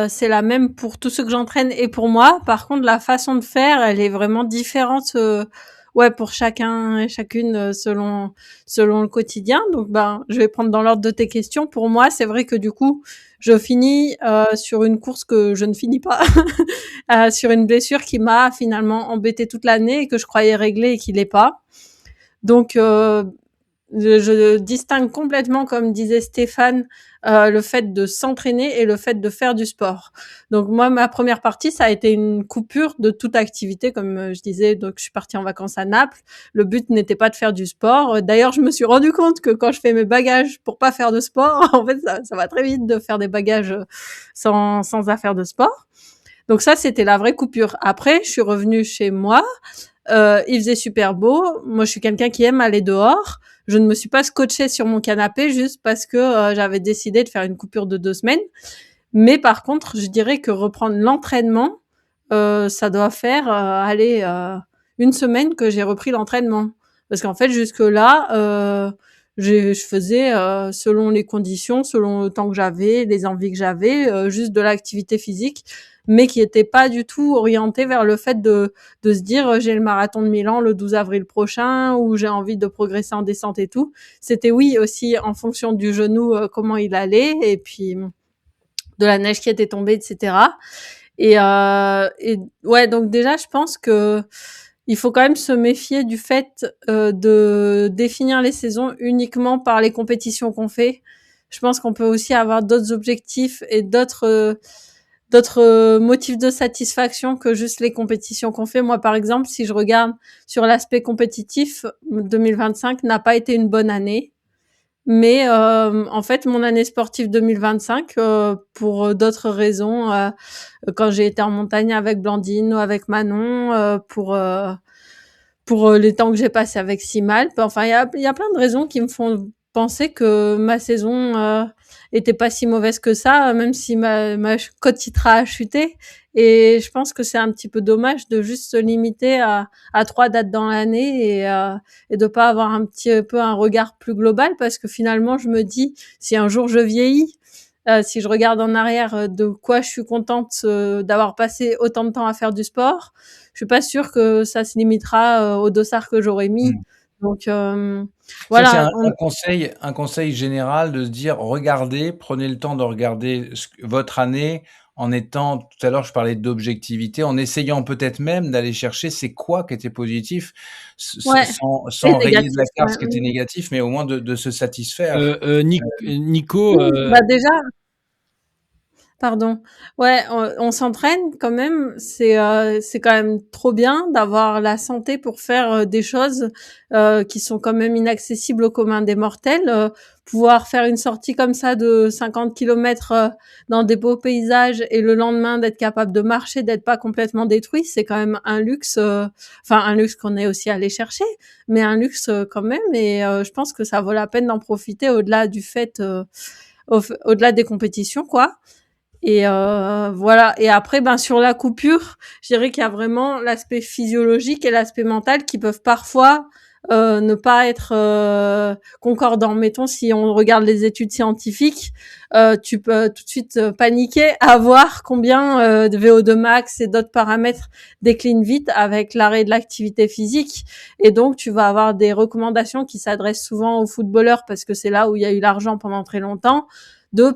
c'est la même pour tous ceux que j'entraîne et pour moi. Par contre, la façon de faire, elle est vraiment différente, pour chacun et chacune, selon le quotidien. Donc, je vais prendre dans l'ordre de tes questions. Pour moi, c'est vrai que du coup, je finis sur une course que je ne finis pas, sur une blessure qui m'a finalement embêtée toute l'année et que je croyais réglée et qui l'est pas. Donc, je distingue complètement, comme disait Stéphane, le fait de s'entraîner et le fait de faire du sport. Donc moi, ma première partie, ça a été une coupure de toute activité, comme je disais. Donc je suis partie en vacances à Naples. Le but n'était pas de faire du sport. D'ailleurs, je me suis rendu compte que quand je fais mes bagages pour pas faire de sport, en fait, ça va très vite de faire des bagages sans affaire de sport. Donc ça, c'était la vraie coupure. Après, je suis revenue chez moi. Il faisait super beau. Moi, je suis quelqu'un qui aime aller dehors. Je ne me suis pas scotchée sur mon canapé juste parce que j'avais décidé de faire une coupure de 2 semaines. Mais par contre, je dirais que reprendre l'entraînement, ça doit faire une semaine que j'ai repris l'entraînement. Parce qu'en fait, jusque-là, je faisais selon les conditions, selon le temps que j'avais, les envies que j'avais, juste de l'activité physique, mais qui était pas du tout orientée vers le fait de se dire j'ai le marathon de Milan le 12 avril prochain ou j'ai envie de progresser en descente et tout. C'était oui aussi en fonction du genou, comment il allait et puis de la neige qui était tombée, etc. Et ouais, donc déjà, je pense que il faut quand même se méfier du fait de définir les saisons uniquement par les compétitions qu'on fait. Je pense qu'on peut aussi avoir d'autres objectifs et d'autres motifs de satisfaction que juste les compétitions qu'on fait. Moi, par exemple, si je regarde sur l'aspect compétitif, 2025 n'a pas été une bonne année. Mais en fait, mon année sportive 2025, pour d'autres raisons, quand j'ai été en montagne avec Blandine ou avec Manon, pour les temps que j'ai passés avec Simal, enfin, il y a plein de raisons qui me font penser que ma saison était pas si mauvaise que ça, même si ma cote titre a chuté. Et je pense que c'est un petit peu dommage de juste se limiter à 3 dates dans l'année et de pas avoir un petit peu un regard plus global, parce que finalement, je me dis, si un jour je vieillis, si je regarde en arrière de quoi je suis contente d'avoir passé autant de temps à faire du sport, je suis pas sûre que ça se limitera au dossard que j'aurais mis. Donc voilà. Ça, c'est un conseil général de se dire, regardez, prenez le temps de regarder votre année en étant, tout à l'heure, je parlais d'objectivité, en essayant peut-être même d'aller chercher c'est quoi qui était positif, Ouais. sans rayer de la carte ce qui était négatif, mais au moins de se satisfaire. Nico, déjà, Pardon. Ouais, on s'entraîne quand même. C'est quand même trop bien d'avoir la santé pour faire des choses qui sont quand même inaccessibles au commun des mortels. Pouvoir faire une sortie comme ça de 50 kilomètres dans des beaux paysages et le lendemain d'être capable de marcher, d'être pas complètement détruit, c'est quand même un luxe. Enfin, un luxe qu'on est aussi allé chercher, mais un luxe quand même. Et je pense que ça vaut la peine d'en profiter au-delà du fait, au-delà des compétitions, quoi. Et voilà. Et après, ben sur la coupure, je dirais qu'il y a vraiment l'aspect physiologique et l'aspect mental qui peuvent parfois ne pas être concordants. Mettons, si on regarde les études scientifiques, tu peux tout de suite paniquer à voir combien de VO2 max et d'autres paramètres déclinent vite avec l'arrêt de l'activité physique. Et donc, tu vas avoir des recommandations qui s'adressent souvent aux footballeurs parce que c'est là où il y a eu l'argent pendant très longtemps,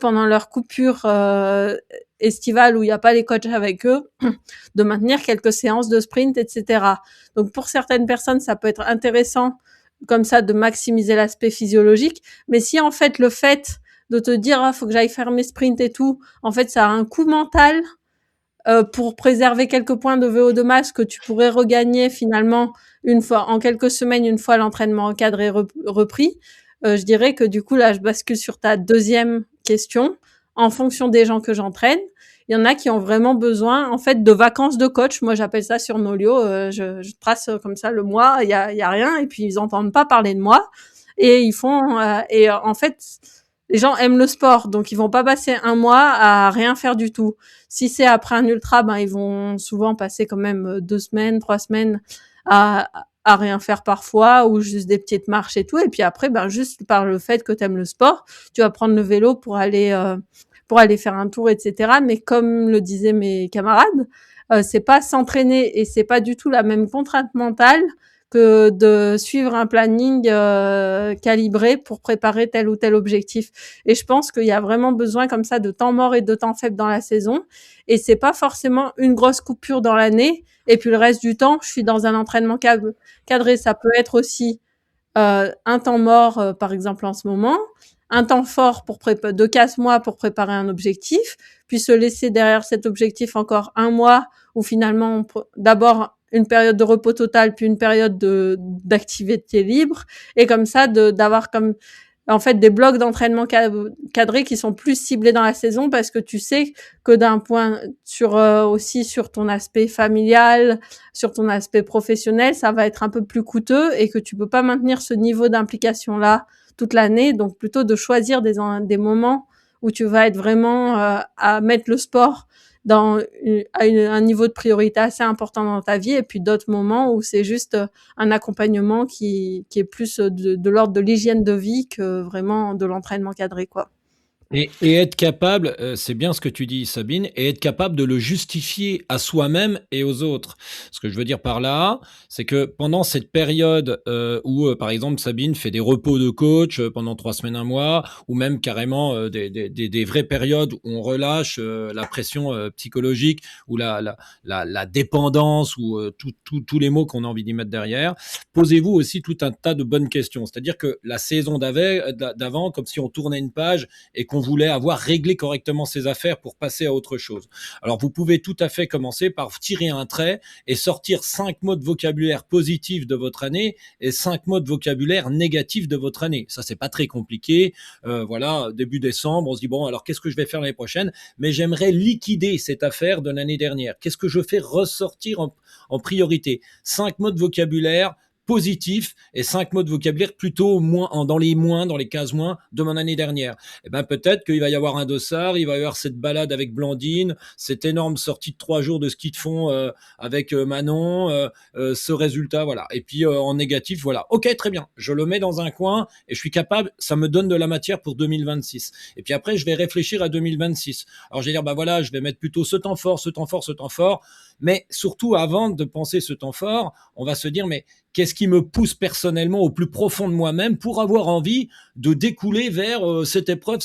pendant leur coupure estivale où il n'y a pas les coachs avec eux, de maintenir quelques séances de sprint, etc. Donc pour certaines personnes, ça peut être intéressant comme ça de maximiser l'aspect physiologique, mais si en fait le fait de te dire faut que j'aille faire mes sprints et tout, en fait ça a un coût mental pour préserver quelques points de VO2 max que tu pourrais regagner finalement une fois en quelques semaines, une fois l'entraînement encadré repris. Je dirais que du coup là je bascule sur ta deuxième question. En fonction des gens que j'entraîne, il y en a qui ont vraiment besoin en fait de vacances de coach. Moi j'appelle ça sur Nolio, je trace comme ça le mois, il y a rien et puis ils entendent pas parler de moi et ils font en fait les gens aiment le sport, donc ils vont pas passer un mois à rien faire du tout. Si c'est après un ultra, ben ils vont souvent passer quand même 2 semaines, 3 semaines à rien faire parfois ou juste des petites marches et tout. Et puis après, ben juste par le fait que t'aimes le sport, tu vas prendre le vélo pour aller faire un tour, etc. Mais comme le disaient mes camarades, c'est pas s'entraîner et c'est pas du tout la même contrainte mentale que de suivre un planning calibré pour préparer tel ou tel objectif. Et je pense qu'il y a vraiment besoin comme ça de temps mort et de temps faible dans la saison. Et c'est pas forcément une grosse coupure dans l'année. Et puis le reste du temps, je suis dans un entraînement cadré. Ça peut être aussi un temps mort, par exemple en ce moment, un temps fort de 4 mois pour préparer un objectif, puis se laisser derrière cet objectif encore un mois où finalement d'abord une période de repos total puis une période d'activité libre et comme ça d'avoir comme en fait des blocs d'entraînement cadrés qui sont plus ciblés dans la saison parce que tu sais que d'un point aussi sur ton aspect familial, sur ton aspect professionnel, ça va être un peu plus coûteux et que tu peux pas maintenir ce niveau d'implication là toute l'année, donc plutôt de choisir des moments où tu vas être vraiment à mettre le sport un niveau de priorité assez important dans ta vie et puis d'autres moments où c'est juste un accompagnement qui est plus de l'ordre de l'hygiène de vie que vraiment de l'entraînement cadré, quoi. Et être capable, c'est bien ce que tu dis Sabine, et être capable de le justifier à soi-même et aux autres. Ce que je veux dire par là, c'est que pendant cette période où, par exemple, Sabine fait des repos de coach pendant 3 semaines, un mois, ou même carrément des vraies périodes où on relâche la pression psychologique ou la dépendance ou tous les mots qu'on a envie d'y mettre derrière, posez-vous aussi tout un tas de bonnes questions. C'est-à-dire que la saison d'avant, comme si on tournait une page et qu'on voulait avoir réglé correctement ses affaires pour passer à autre chose. Alors, vous pouvez tout à fait commencer par tirer un trait et sortir 5 mots de vocabulaire positifs de votre année et 5 mots de vocabulaire négatifs de votre année. Ça, c'est pas très compliqué. Voilà, début décembre, on se dit, bon, alors qu'est-ce que je vais faire l'année prochaine? Mais j'aimerais liquider cette affaire de l'année dernière. Qu'est-ce que je fais ressortir en priorité? 5 mots de vocabulaire positif et 5 mots de vocabulaire plutôt dans les 15 moins de mon année dernière. Eh ben, peut-être qu'il va y avoir un dossard, il va y avoir cette balade avec Blandine, cette énorme sortie de 3 jours de ski de fond avec Manon, ce résultat, voilà. Et puis, en négatif, voilà. Ok, très bien. Je le mets dans un coin et je suis capable, ça me donne de la matière pour 2026. Et puis après, je vais réfléchir à 2026. Alors, je vais dire, bah voilà, je vais mettre plutôt ce temps fort, ce temps fort, ce temps fort. Mais surtout, avant de penser ce temps fort, on va se dire, mais qu'est-ce qui me pousse personnellement au plus profond de moi-même pour avoir envie de découler vers cette épreuve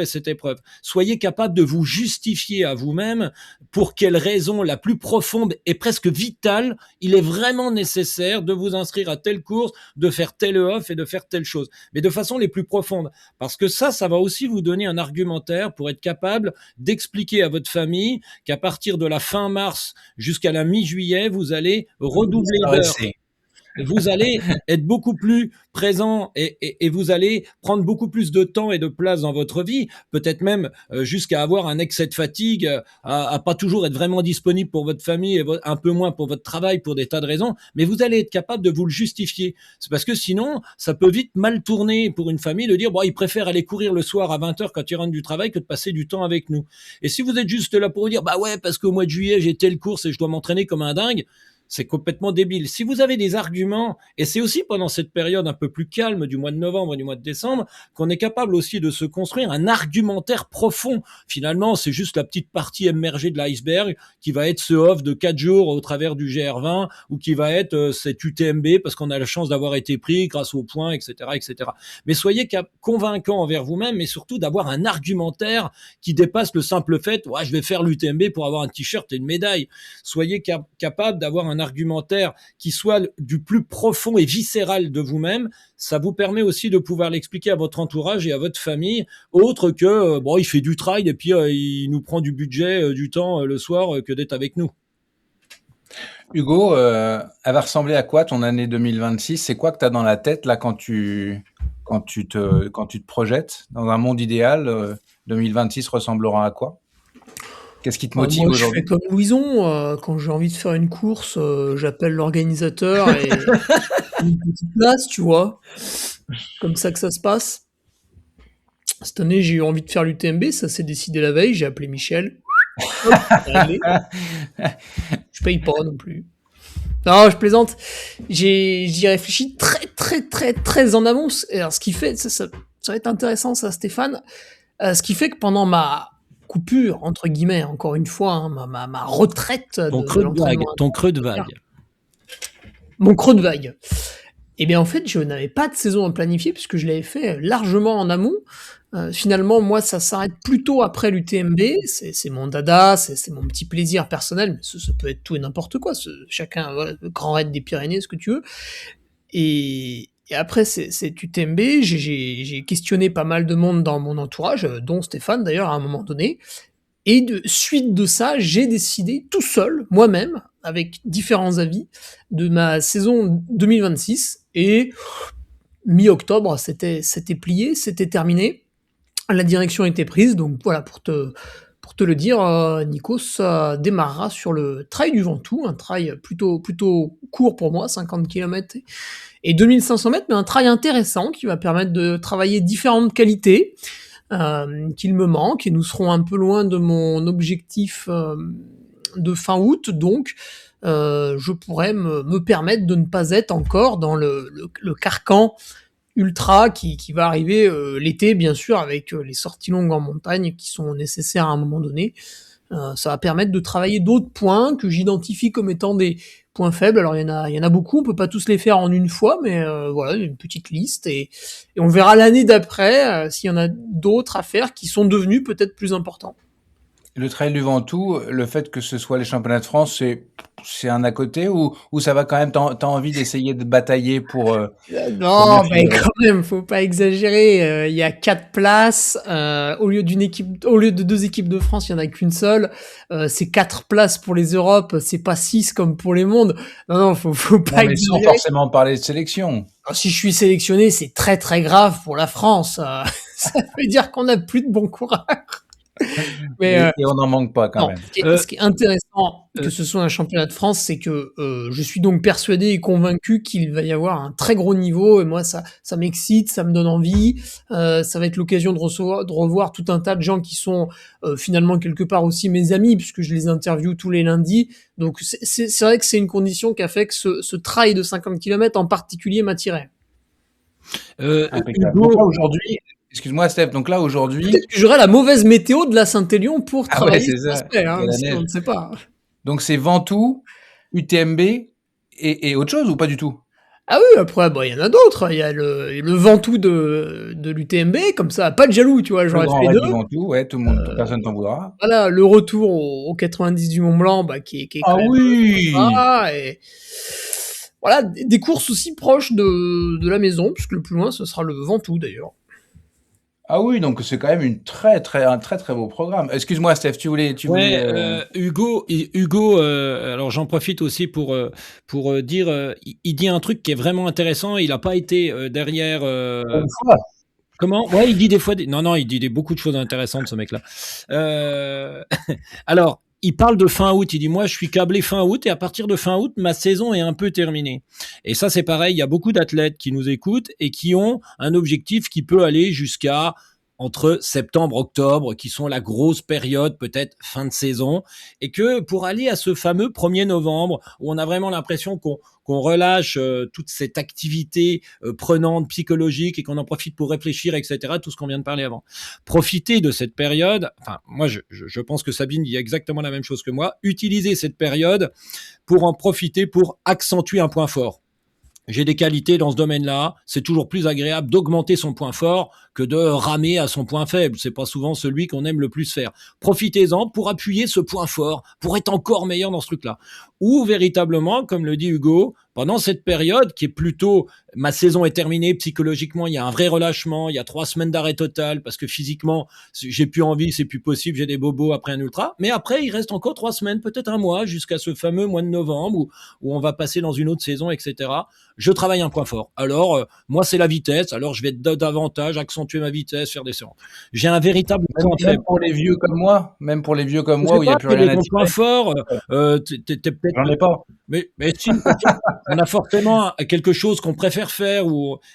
et cette épreuve. Soyez capable de vous justifier à vous-même pour quelle raison la plus profonde et presque vitale il est vraiment nécessaire de vous inscrire à telle course, de faire telle off et de faire telle chose. Mais de façon les plus profondes. Parce que ça va aussi vous donner un argumentaire pour être capable d'expliquer à votre famille qu'à partir de la fin mars jusqu'à la mi-juillet, vous allez redoubler d'heures. Vous allez être beaucoup plus présent et vous allez prendre beaucoup plus de temps et de place dans votre vie, peut-être même jusqu'à avoir un excès de fatigue, à pas toujours être vraiment disponible pour votre famille et un peu moins pour votre travail pour des tas de raisons, mais vous allez être capable de vous le justifier. C'est parce que sinon, ça peut vite mal tourner pour une famille de dire, bon, ils préfèrent aller courir le soir à 20h quand ils rentrent du travail que de passer du temps avec nous. Et si vous êtes juste là pour vous dire, bah ouais, parce qu'au mois de juillet, j'ai telle course et je dois m'entraîner comme un dingue, c'est complètement débile. Si vous avez des arguments, et c'est aussi pendant cette période un peu plus calme du mois de novembre et du mois de décembre, qu'on est capable aussi de se construire un argumentaire profond. Finalement, c'est juste la petite partie émergée de l'iceberg qui va être ce off de 4 jours au travers du GR20 ou qui va être cet UTMB parce qu'on a la chance d'avoir été pris grâce aux points, etc., etc. Mais soyez convaincant envers vous-même, mais surtout d'avoir un argumentaire qui dépasse le simple fait, ouais, je vais faire l'UTMB pour avoir un t-shirt et une médaille. Soyez capable d'avoir un argumentaire qui soit du plus profond et viscéral de vous-même. Ça vous permet aussi de pouvoir l'expliquer à votre entourage et à votre famille, autre que bon, il fait du trail et puis il nous prend du budget, du temps le soir que d'être avec nous. Hugo, elle va ressembler à quoi ton année 2026? C'est quoi que tu as dans la tête là quand tu te projettes dans un monde idéal? 2026 ressemblera à quoi? Qu'est-ce qui te motive Moi, aujourd'hui? je fais comme Louison, quand j'ai envie de faire une course, j'appelle l'organisateur et une petite place, tu vois. Comme ça que ça se passe. Cette année, j'ai eu envie de faire l'UTMB, ça s'est décidé la veille, j'ai appelé Michel. Hop, c'est réglé. Je paye pas non plus. Non, je plaisante. J'y réfléchis très en amont. Alors, ce qui fait, ça va être intéressant, ça, Stéphane. Ce qui fait que pendant ma coupure, entre guillemets, encore une fois, hein, ma retraite Ton de creux de vague, l'entraînement, ton creux de vague. mon creux de vague. Eh bien, en fait, je n'avais pas de saison à planifier puisque je l'avais fait largement en amont. Finalement, moi, ça s'arrête plutôt après l'UTMB. C'est mon dada, c'est mon petit plaisir personnel, mais ça peut être tout et n'importe quoi. Chacun, voilà, le Grand Raid des Pyrénées, ce que tu veux. Et après cette UTMB, j'ai questionné pas mal de monde dans mon entourage, dont Stéphane d'ailleurs à un moment donné. Et suite de ça, j'ai décidé tout seul, moi-même, avec différents avis, de ma saison 2026. Et mi-octobre, c'était plié, c'était terminé. La direction était prise, donc voilà, pour te le dire, Nico, ça démarrera sur le Trail du Ventoux, un trail plutôt court pour moi, 50 km et 2500 mètres, mais un trail intéressant qui va permettre de travailler différentes qualités qu'il me manque, et nous serons un peu loin de mon objectif de fin août, donc je pourrais me permettre de ne pas être encore dans le carcan ultra qui va arriver l'été, bien sûr, avec les sorties longues en montagne qui sont nécessaires à un moment donné. Ça va permettre de travailler d'autres points que j'identifie comme étant des points faibles. Alors il y en a beaucoup, on peut pas tous les faire en une fois, mais voilà, une petite liste, et on verra l'année d'après s'il y en a d'autres à faire qui sont devenus peut-être plus importants. Le Trail du Ventoux, le fait que ce soit les championnats de France, c'est un à côté, ou ça va quand même, t'as envie d'essayer de batailler pour Non, pour mais mettre, quand même, faut pas exagérer. Il y a 4 places au lieu de 2 équipes de France, il y en a qu'une seule. C'est 4 places pour les Europes, c'est pas 6 comme pour les mondes. Non, faut pas non, mais sans exagérer. forcément parler de sélection. Alors, si je suis sélectionné, c'est très grave pour la France. Ça veut dire qu'on a plus de bons coureurs. Mais Et on n'en manque pas quand non, même. ce qui est intéressant que ce soit un championnat de France, c'est que je suis donc persuadé et convaincu qu'il va y avoir un très gros niveau, et moi ça m'excite, ça me donne envie. Ça va être l'occasion de revoir tout un tas de gens qui sont finalement quelque part aussi mes amis, puisque je les interviewe tous les lundis. Donc c'est vrai que c'est une condition qui a fait que ce trail de 50 km en particulier m'attirait. Impeccable. Hugo, Donc là, aujourd'hui, excuse-moi Steph, donc là aujourd'hui, Peut-être que j'aurai la mauvaise météo de la Saint-Élion pour ah ouais, travailler c'est cet ça, aspect, il y hein, a la parce neige. qu'on ne sait pas. Donc c'est Ventoux, UTMB et autre chose ou pas du tout? Ah oui, après, il y en a d'autres. Il y a le Ventoux de l'UTMB, comme ça, pas de jaloux, tu vois, Le j'aurais Grand fait Raid 2. du Ventoux, ouais, tout le monde, personne t'en voudra. Voilà, le retour au 90 du Mont Blanc, qui est Ah quand même oui! sympa. Et voilà, des courses aussi proches de la maison, puisque le plus loin, ce sera le Ventoux d'ailleurs. Ah oui, donc c'est quand même un très très beau programme. Excuse-moi, Steph, tu voulais. Ouais, Hugo, alors j'en profite aussi pour dire, il dit un truc qui est vraiment intéressant. Il n'a pas été derrière. Une fois. Comment? Ouais, il dit des fois. Non, il dit beaucoup de choses intéressantes, ce mec-là. Alors, il parle de fin août. Il dit, moi, je suis câblé fin août et à partir de fin août, ma saison est un peu terminée. Et ça, c'est pareil. Il y a beaucoup d'athlètes qui nous écoutent et qui ont un objectif qui peut aller jusqu'à entre septembre, octobre, qui sont la grosse période, peut-être fin de saison, et que pour aller à ce fameux 1er novembre, où on a vraiment l'impression qu'on relâche toute cette activité prenante, psychologique, et qu'on en profite pour réfléchir, etc., tout ce qu'on vient de parler avant. Profiter de cette période, enfin, moi, je pense que Sabine dit exactement la même chose que moi, utiliser cette période pour en profiter, pour accentuer un point fort. J'ai des qualités dans ce domaine-là, c'est toujours plus agréable d'augmenter son point fort que de ramer à son point faible. C'est pas souvent celui qu'on aime le plus faire. Profitez-en pour appuyer ce point fort, pour être encore meilleur dans ce truc-là. Ou véritablement, comme le dit Hugo, pendant cette période qui est plutôt ma saison est terminée psychologiquement, il y a un vrai relâchement, il y a 3 semaines d'arrêt total parce que physiquement, j'ai plus envie, c'est plus possible, j'ai des bobos après un ultra. Mais après, il reste encore 3 semaines, peut-être un mois jusqu'à ce fameux mois de novembre où on va passer dans une autre saison, etc. Je travaille un point fort. Alors, moi, c'est la vitesse. Alors, je vais davantage accentuer ma vitesse, faire des séances. J'ai un véritable point Même faible. pour les vieux comme moi, Je sais où il n'y a pas, plus quel rien est à ton point tirer. fort? T'es peut-être. J'en ai pas. Mais si, on a forcément quelque chose qu'on préfère faire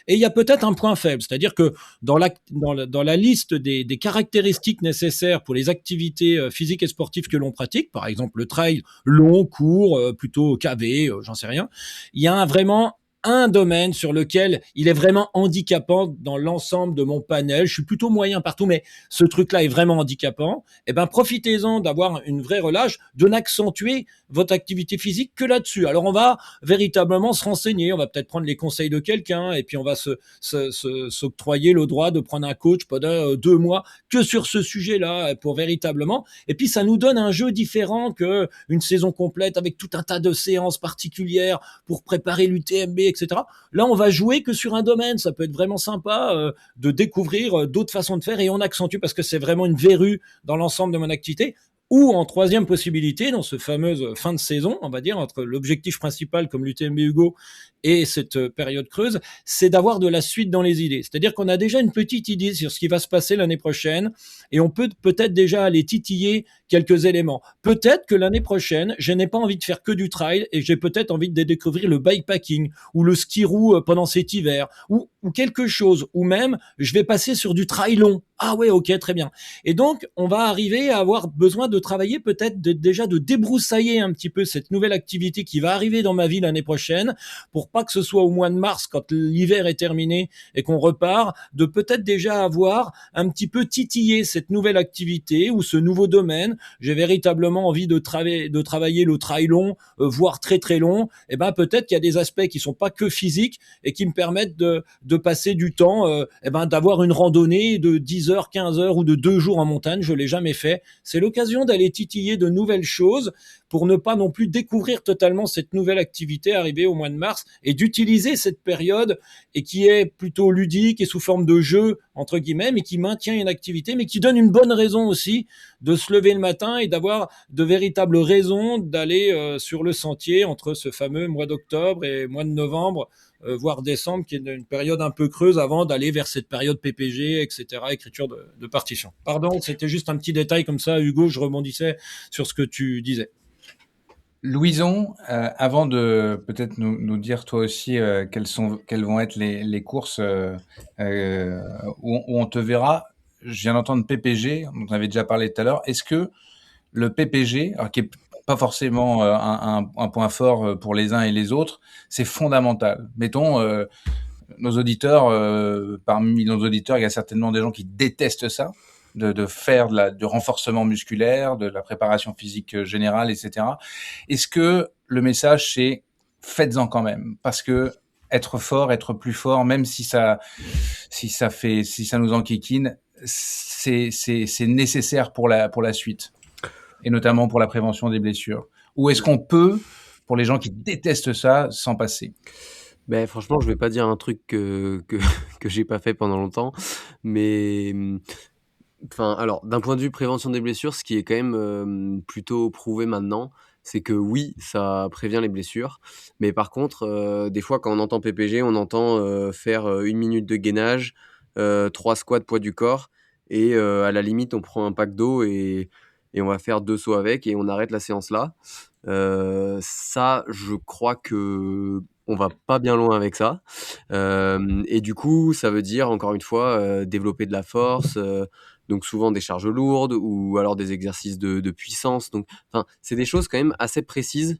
et il y a peut-être un point faible, c'est-à-dire que dans la liste des caractéristiques nécessaires pour les activités physiques et sportives que l'on pratique, par exemple le trail long, court, plutôt cavé, j'en sais rien, il y a vraiment un domaine sur lequel il est vraiment handicapant dans l'ensemble de mon panel. Je suis plutôt moyen partout, mais ce truc-là est vraiment handicapant. Eh ben, profitez-en d'avoir une vraie relâche, de n'accentuer votre activité physique que là-dessus. Alors, on va véritablement se renseigner. On va peut-être prendre les conseils de quelqu'un et puis on va s'octroyer le droit de prendre un coach pendant 2 mois que sur ce sujet-là pour véritablement. Et puis, ça nous donne un jeu différent que une saison complète avec tout un tas de séances particulières pour préparer l'UTMB, etc. Là, on va jouer que sur un domaine. Ça peut être vraiment sympa de découvrir d'autres façons de faire et on accentue parce que c'est vraiment une verrue dans l'ensemble de mon activité. Ou en troisième possibilité, dans ce fameuse fin de saison, on va dire, entre l'objectif principal comme l'UTMB Hugo et cette période creuse, c'est d'avoir de la suite dans les idées. C'est-à-dire qu'on a déjà une petite idée sur ce qui va se passer l'année prochaine et on peut peut-être déjà aller titiller quelques éléments. Peut-être que l'année prochaine, je n'ai pas envie de faire que du trail et j'ai peut-être envie de découvrir le bikepacking ou le ski roue pendant cet hiver ou quelque chose, ou même je vais passer sur du trail long. Ah ouais, ok, très bien. Et donc, on va arriver à avoir besoin de travailler peut-être déjà de débroussailler un petit peu cette nouvelle activité qui va arriver dans ma vie l'année prochaine pour pas que ce soit au mois de mars quand l'hiver est terminé et qu'on repart, de peut-être déjà avoir un petit peu titillé cette nouvelle activité ou ce nouveau domaine. J'ai véritablement envie de travailler le trail long, voire très très long. Et ben peut-être qu'il y a des aspects qui sont pas que physiques et qui me permettent de passer du temps, d'avoir une randonnée de 10 heures, 15 heures ou de 2 jours en montagne. Je l'ai jamais fait. C'est l'occasion d'aller titiller de nouvelles choses pour ne pas non plus découvrir totalement cette nouvelle activité arrivée au mois de mars et d'utiliser cette période et qui est plutôt ludique et sous forme de jeu, entre guillemets, mais qui maintient une activité, mais qui donne une bonne raison aussi de se lever le matin et d'avoir de véritables raisons d'aller sur le sentier entre ce fameux mois d'octobre et mois de novembre, voire décembre, qui est une période un peu creuse avant d'aller vers cette période PPG, etc., écriture de partition. Pardon, c'était juste un petit détail comme ça, Hugo, je rebondissais sur ce que tu disais. Louison, avant de peut-être nous dire toi aussi quelles vont être les courses où on te verra, je viens d'entendre PPG, dont on avait déjà parlé tout à l'heure. Est-ce que le PPG, alors qui est pas forcément un point fort pour les uns et les autres, c'est fondamental. Mettons, nos auditeurs, parmi nos auditeurs, il y a certainement des gens qui détestent ça. de faire du renforcement musculaire, de la préparation physique générale, etc. Est-ce que le message, c'est faites-en quand même, parce que être fort, être plus fort, même si ça nous enquiquine, c'est nécessaire pour la suite, et notamment pour la prévention des blessures. Ou est-ce qu'on peut, pour les gens qui détestent ça, s'en passer? Ben, franchement, je vais pas dire un truc que j'ai pas fait pendant longtemps, mais enfin, alors, d'un point de vue prévention des blessures, ce qui est quand même plutôt prouvé maintenant, c'est que oui, ça prévient les blessures, mais par contre, des fois, quand on entend PPG, on entend faire 1 minute de gainage, 3 squats poids du corps, et à la limite, on prend un pack d'eau et on va faire 2 sauts avec, et on arrête la séance là. Ça, je crois que on va pas bien loin avec ça. Et du coup, ça veut dire, encore une fois, développer de la force, donc souvent des charges lourdes ou alors des exercices de puissance. Donc, enfin, c'est des choses quand même assez précises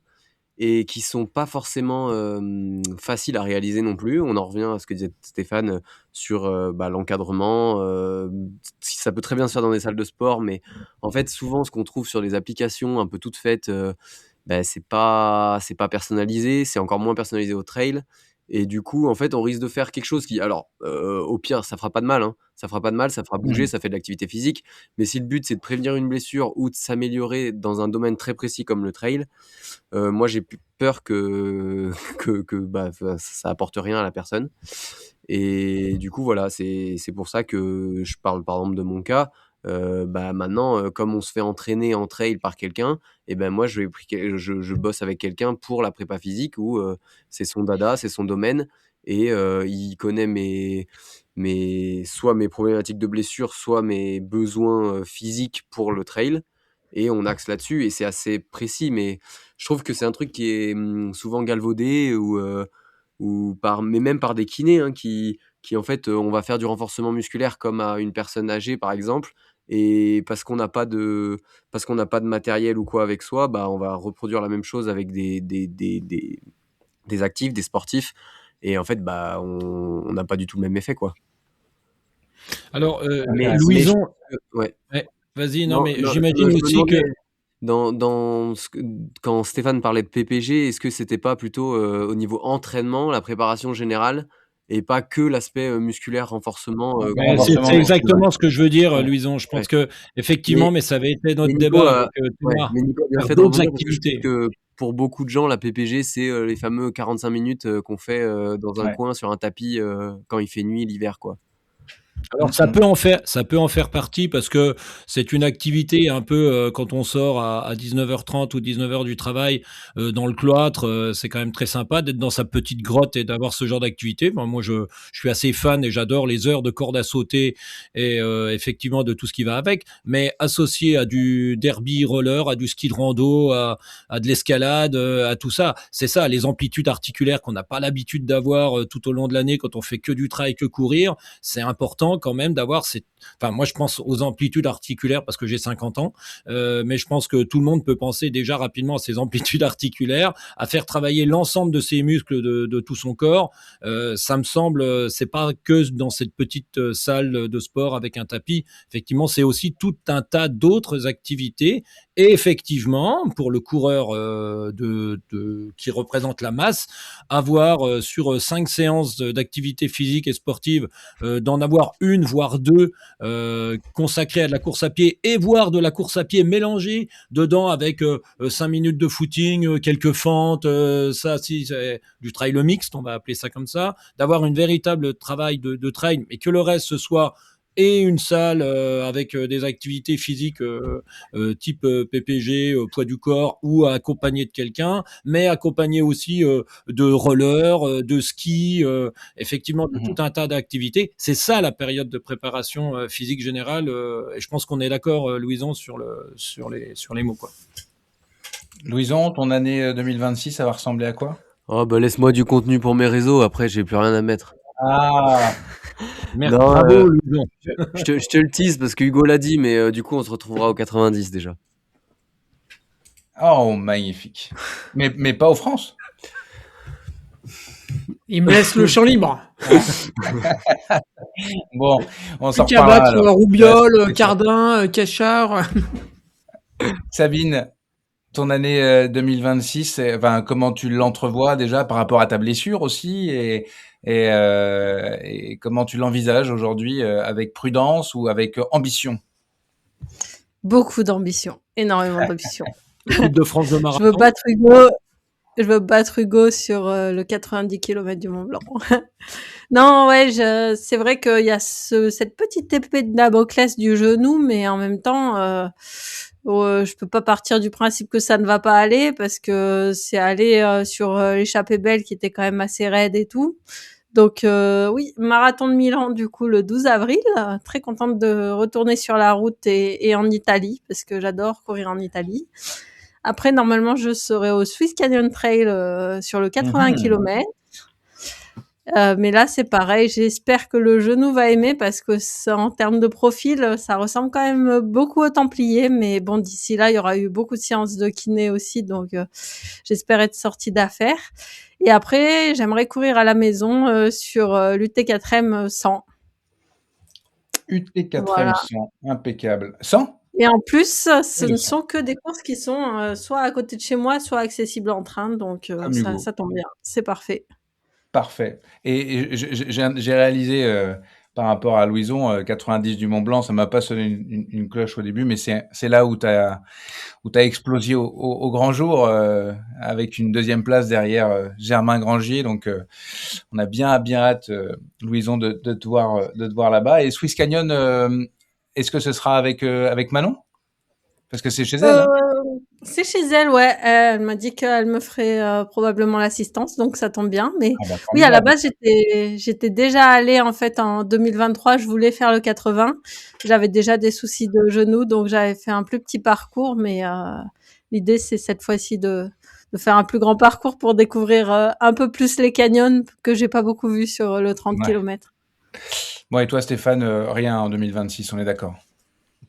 et qui sont pas forcément faciles à réaliser non plus. On en revient à ce que disait Stéphane sur l'encadrement. Ça peut très bien se faire dans des salles de sport, mais en fait, souvent, ce qu'on trouve sur les applications un peu toutes faites, c'est pas personnalisé, c'est encore moins personnalisé au trail. Et du coup, en fait, on risque de faire quelque chose qui, alors, au pire, ça fera pas de mal, hein. Ça fera pas de mal, ça fera bouger, ça fait de l'activité physique. Mais si le but, c'est de prévenir une blessure ou de s'améliorer dans un domaine très précis comme le trail, moi, j'ai peur que ça apporte rien à la personne. Et du coup, voilà, c'est pour ça que je parle, par exemple, de mon cas. Maintenant, comme on se fait entraîner en trail par quelqu'un, et ben moi, je bosse avec quelqu'un pour la prépa physique où c'est son dada, c'est son domaine, et il connaît soit mes problématiques de blessure, soit mes besoins physiques pour le trail, et on axe là-dessus, et c'est assez précis. Mais je trouve que c'est un truc qui est souvent galvaudé, mais même par des kinés, hein, qui en fait, on va faire du renforcement musculaire comme à une personne âgée, par exemple, et parce qu'on n'a pas de matériel ou quoi avec soi, on va reproduire la même chose avec des actifs, des sportifs, et en fait, on n'a pas du tout le même effet, quoi. Alors, Mais Louison, ouais. ouais, vas-y, non, Non, mais non, j'imagine je me aussi que demandais, quand Stéphane parlait de PPG, est-ce que c'était pas plutôt au niveau entraînement, la préparation générale, et pas que l'aspect musculaire, renforcement c'est Renforcement musculaire. exactement ce que je veux dire, Ouais, Louison. Je ouais. pense que effectivement, Mais mais ça avait été mais notre Nico débat a avec ouais, Thomas, mais Nico a bien faire fait de d'autres rebondir, parce que je pense activités. que pour beaucoup de gens, la PPG, c'est les fameux 45 minutes qu'on fait dans un Ouais. coin sur un tapis quand il fait nuit l'hiver, quoi. Alors ça peut en faire partie parce que c'est une activité un peu quand on sort à 19h30 ou 19h du travail dans le cloître, c'est quand même très sympa d'être dans sa petite grotte et d'avoir ce genre d'activité. Bon, moi je suis assez fan et j'adore les heures de corde à sauter et effectivement de tout ce qui va avec, mais associé à du derby roller, à du ski de rando, à de l'escalade, à tout ça, c'est ça, les amplitudes articulaires qu'on n'a pas l'habitude d'avoir tout au long de l'année quand on fait que du trail, que courir, c'est important quand même d'avoir cette... Enfin, moi, je pense aux amplitudes articulaires parce que j'ai 50 ans, mais je pense que tout le monde peut penser déjà rapidement à ces amplitudes articulaires, à faire travailler l'ensemble de ses muscles de tout son corps. Ça me semble, c'est pas que dans cette petite salle de sport avec un tapis. Effectivement, c'est aussi tout un tas d'autres activités. Et effectivement, pour le coureur qui représente la masse, avoir sur 5 séances d'activité physique et sportive, d'en avoir une, voire deux, consacrées à de la course à pied, et voire de la course à pied mélangée dedans avec 5 minutes de footing, quelques fentes, ça, si, c'est du trail mixte, on va appeler ça comme ça, d'avoir une véritable travail de trail, et que le reste, ce soit et une salle avec des activités physiques type PPG, poids du corps, ou accompagné de quelqu'un, mais accompagné aussi de roller, de ski, effectivement de tout un tas d'activités. C'est ça la période de préparation physique générale, et je pense qu'on est d'accord, Louison, sur les mots, quoi. Louison, ton année 2026, ça va ressembler à quoi? Oh, laisse-moi du contenu pour mes réseaux, après j'ai plus rien à mettre. Ah, Merci, Non, bravo, Louison. je te le tease parce que Hugo l'a dit, mais du coup on se retrouvera au 90 déjà. oh, magnifique. Mais pas aux France. Il me laisse le champ libre. Bon, on s'en Plus qu'à reparlera battre alors. Roubiol, Cardin, Cachard. Sabine, ton année 2026, enfin, comment tu l'entrevois déjà par rapport à ta blessure aussi et comment tu l'envisages aujourd'hui avec prudence ou avec ambition? Beaucoup d'ambition, énormément d'ambition. Équipe de France de Je veux marathon. battre Hugo. Je veux battre Hugo sur le 90 km du Mont Blanc. Non, ouais, c'est vrai qu'il y a cette petite épée de Damoclès du genou, mais en même temps, je peux pas partir du principe que ça ne va pas aller parce que c'est aller sur l'échappée belle qui était quand même assez raide et tout. Donc oui, marathon de Milan du coup le 12 avril. Très contente de retourner sur la route et en Italie parce que j'adore courir en Italie. Après, normalement, je serai au Swiss Canyon Trail sur le 80 km. Mais là, c'est pareil. J'espère que le genou va aimer parce que en termes de profil, ça ressemble quand même beaucoup au Templier. Mais bon, d'ici là, il y aura eu beaucoup de séances de kiné aussi. Donc, j'espère être sortie d'affaire. Et après, j'aimerais courir à la maison sur l'UT4M 100. UT4M Voilà. 100, impeccable. 100? Et en plus, ce Oui, ne le 100. sont que des courses qui sont soit à côté de chez moi, soit accessibles en train. Donc, Comme Hugo. ça tombe bien. C'est parfait. Parfait. Et j'ai réalisé par rapport à Louison, 90 du Mont Blanc, ça m'a pas sonné une cloche au début, mais c'est là où tu as explosé au grand jour avec une deuxième place derrière Germain Grangier. Donc, on a bien hâte, Louison, de te voir là-bas. Et Swiss Canyon, est-ce que ce sera avec Manon? Parce que c'est chez elle, hein. C'est chez elle, ouais. Elle m'a dit qu'elle me ferait probablement l'assistance, donc ça tombe bien. Mais Ah bah, oui, à la formidable. base, j'étais déjà allée en fait en 2023. Je voulais faire le 80. J'avais déjà des soucis de genoux, donc j'avais fait un plus petit parcours. Mais l'idée, c'est cette fois-ci de faire un plus grand parcours pour découvrir un peu plus les canyons que j'ai pas beaucoup vu sur le 30 Ouais. km. Bon, et toi, Stéphane, rien en 2026, on est d'accord?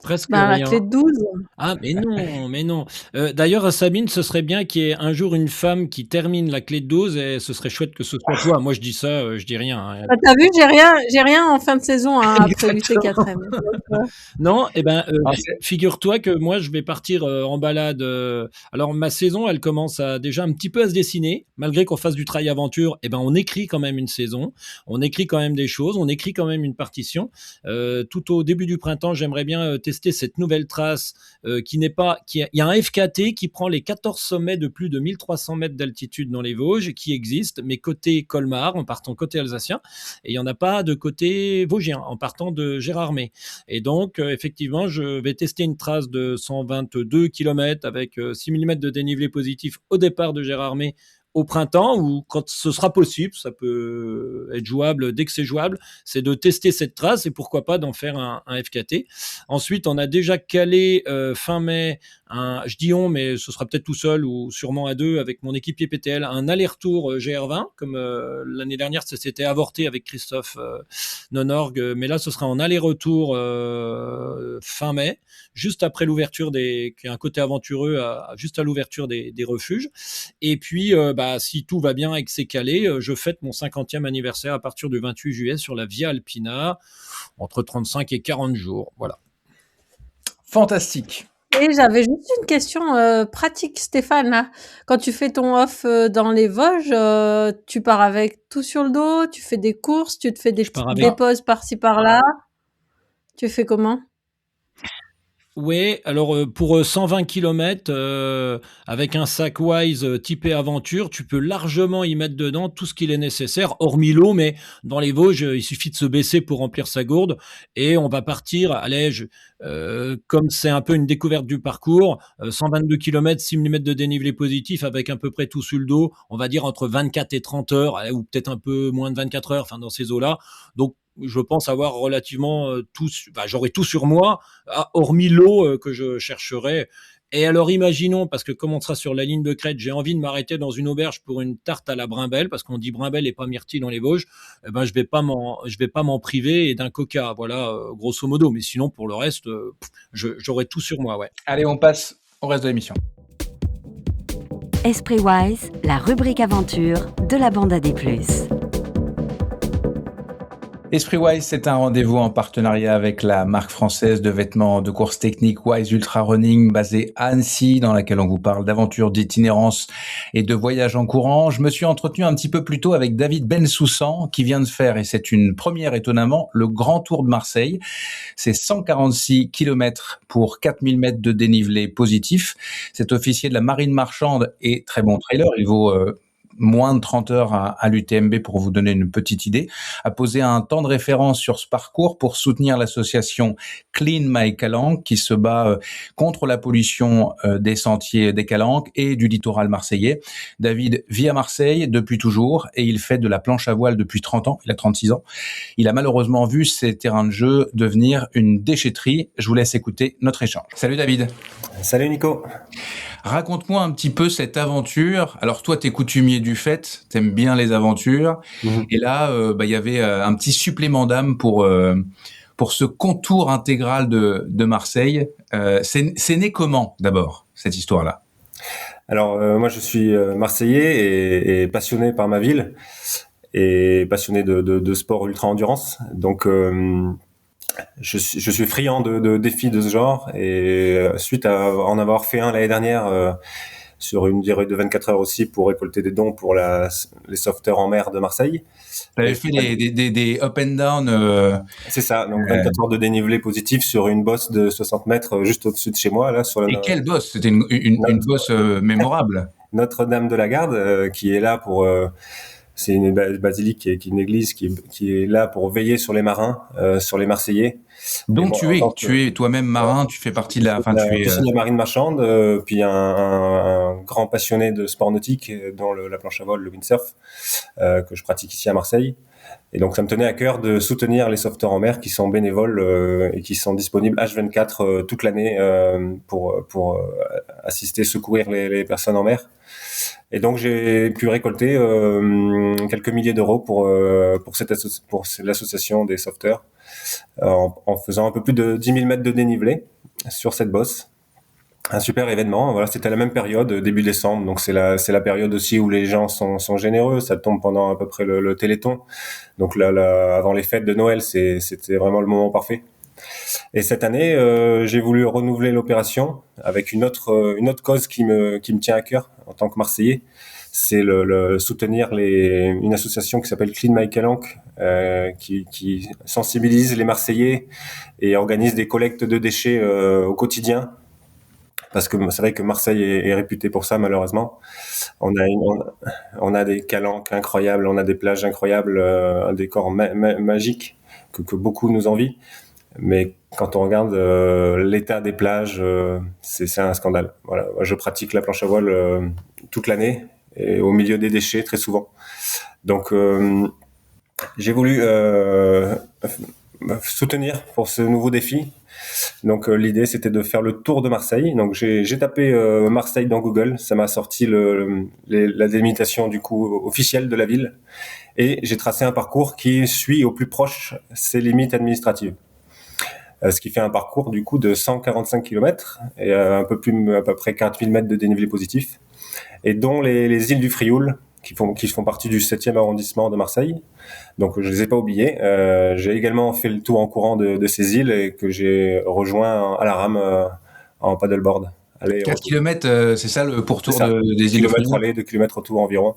Presque La rien. clé de 12. Ah, mais non, mais non. D'ailleurs, Sabine, ce serait bien qu'il y ait un jour une femme qui termine la clé de 12 et ce serait chouette que ce soit toi. Moi, je dis ça, je dis rien, hein. Bah, t'as vu, j'ai rien en fin de saison après l'UT4M. Non, Ah, figure-toi que moi, je vais partir en balade. Alors, ma saison, elle commence déjà un petit peu à se dessiner. Malgré qu'on fasse du trail aventure, on écrit quand même une saison. On écrit quand même des choses. On écrit quand même une partition. Tout au début du printemps, j'aimerais bien tester cette nouvelle trace il y a un FKT qui prend les 14 sommets de plus de 1300 mètres d'altitude dans les Vosges, qui existe, mais côté Colmar, en partant côté alsacien, et il n'y en a pas de côté vosgien, en partant de Gérardmer. Et donc, effectivement, je vais tester une trace de 122 km avec 6 mm de dénivelé positif au départ de Gérardmer, au printemps, ou quand ce sera possible, ça peut être jouable dès que c'est jouable, c'est de tester cette trace et pourquoi pas d'en faire un FKT. Ensuite, on a déjà calé fin mai, je dis on, mais ce sera peut-être tout seul ou sûrement à deux avec mon équipier PTL, un aller-retour GR20, comme l'année dernière, ça s'était avorté avec Christophe Nonorgue, mais là, ce sera en aller-retour fin mai, juste après l'ouverture qui est un côté aventureux, juste à l'ouverture des refuges. Et puis, si tout va bien et que c'est calé, je fête mon 50e anniversaire à partir du 28 juillet sur la Via Alpina, entre 35 et 40 jours. Voilà. fantastique. Et j'avais juste une question pratique, Stéphane. Là. Quand tu fais ton off dans les Vosges, tu pars avec tout sur le dos, tu fais des courses, tu te fais des petites déposes par-ci par-là. Tu fais comment ? Oui, alors pour 120 km, avec un sac Wise typé aventure, tu peux largement y mettre dedans tout ce qu'il est nécessaire, hormis l'eau, mais dans les Vosges, il suffit de se baisser pour remplir sa gourde, et on va partir, comme c'est un peu une découverte du parcours, 122 km, 6 mm de dénivelé positif, avec à peu près tout sur le dos, on va dire entre 24 et 30 heures, ou peut-être un peu moins de 24 heures, enfin dans ces eaux-là, donc je pense avoir relativement j'aurai tout sur moi, hormis l'eau que je chercherai. Et alors imaginons, parce que comme on sera sur la ligne de crête, j'ai envie de m'arrêter dans une auberge pour une tarte à la brimbelle, parce qu'on dit brimbelle et pas myrtille dans les Vosges, je vais pas m'en priver, et d'un coca, voilà, grosso modo. Mais sinon, pour le reste, j'aurai tout sur moi, ouais. Allez, on passe au reste de l'émission. Esprit Wise, la rubrique aventure de la bande à des plus. Esprit Wise, c'est un rendez-vous en partenariat avec la marque française de vêtements de course technique Wise Ultra Running basée à Annecy, dans laquelle on vous parle d'aventures, d'itinérance et de voyages en courant. Je me suis entretenu un petit peu plus tôt avec David Bensoussan qui vient de faire, et c'est une première étonnamment, le Grand Tour de Marseille. C'est 146 km pour 4000 mètres de dénivelé positif. Cet officier de la marine marchande et très bon trailer, il vaut moins de 30 heures à l'UTMB pour vous donner une petite idée, a posé un temps de référence sur ce parcours pour soutenir l'association Clean My Calanque qui se bat contre la pollution des sentiers des Calanques et du littoral marseillais. David vit à Marseille depuis toujours et il fait de la planche à voile depuis 30 ans, il a 36 ans. Il a malheureusement vu ses terrains de jeu devenir une déchetterie. Je vous laisse écouter notre échange. Salut David. Salut Nico. Raconte-moi un petit peu cette aventure. Alors toi, t'es coutumier du fait, t'aimes bien les aventures. Et là, il y avait un petit supplément d'âme pour ce contour intégral de Marseille. C'est né comment, d'abord, cette histoire-là? Alors, moi, je suis marseillais et passionné par ma ville et passionné de sport ultra-endurance. Donc, je suis friand de défis de ce genre et suite à en avoir fait un l'année dernière sur une durée de 24 heures aussi pour récolter des dons pour les sauveteurs en mer de Marseille. T'avais fait des up and down. C'est ça, donc 24 heures de dénivelé positif sur une bosse de 60 mètres juste au-dessus de chez moi. Là, sur Et quelle bosse? C'était une bosse mémorable. Notre-Dame de la Garde qui est là pour... c'est une basilique qui est une église qui est là pour veiller sur les marins, sur les Marseillais. Donc tu es toi-même marin, tu fais partie de la... Enfin, tu es la marine marchande, puis un grand passionné de sport nautique, dont la planche à voile, le windsurf, que je pratique ici à Marseille. Et donc ça me tenait à cœur de soutenir les sauveteurs en mer qui sont bénévoles et qui sont disponibles H24 toute l'année pour assister, secourir les personnes en mer. Et donc j'ai pu récolter quelques milliers d'euros pour l'association des sauveteurs en faisant un peu plus de 10 000 mètres de dénivelé sur cette bosse. Un super événement. Voilà, c'était à la même période, début décembre. Donc c'est la période aussi où les gens sont généreux. Ça tombe pendant à peu près le Téléthon. Donc là, avant les fêtes de Noël, c'était vraiment le moment parfait. Et cette année, j'ai voulu renouveler l'opération avec une autre cause qui me tient à cœur en tant que Marseillais. C'est le soutenir une association qui s'appelle Clean My Calanque, qui sensibilise les Marseillais et organise des collectes de déchets au quotidien. Parce que c'est vrai que Marseille est réputé pour ça, malheureusement. On a des calanques incroyables, on a des plages incroyables, un décor magique que beaucoup nous envient. Mais quand on regarde l'état des plages, c'est un scandale. Voilà, je pratique la planche à voile toute l'année et au milieu des déchets très souvent. Donc j'ai voulu soutenir pour ce nouveau défi. Donc l'idée c'était de faire le tour de Marseille. Donc j'ai tapé Marseille dans Google, ça m'a sorti la délimitation du coup officielle de la ville et j'ai tracé un parcours qui suit au plus proche ses limites administratives. Ce qui fait un parcours du coup de 145 km et à peu près 4000 mètres de dénivelé positif, et dont les îles du Frioul qui font partie du 7e arrondissement de Marseille. Donc je les ai pas oubliées. J'ai également fait le tour en courant de ces îles et que j'ai rejoint à la rame en paddleboard. 4 km, c'est ça le pourtour des îles du Frioul? 2 km autour environ,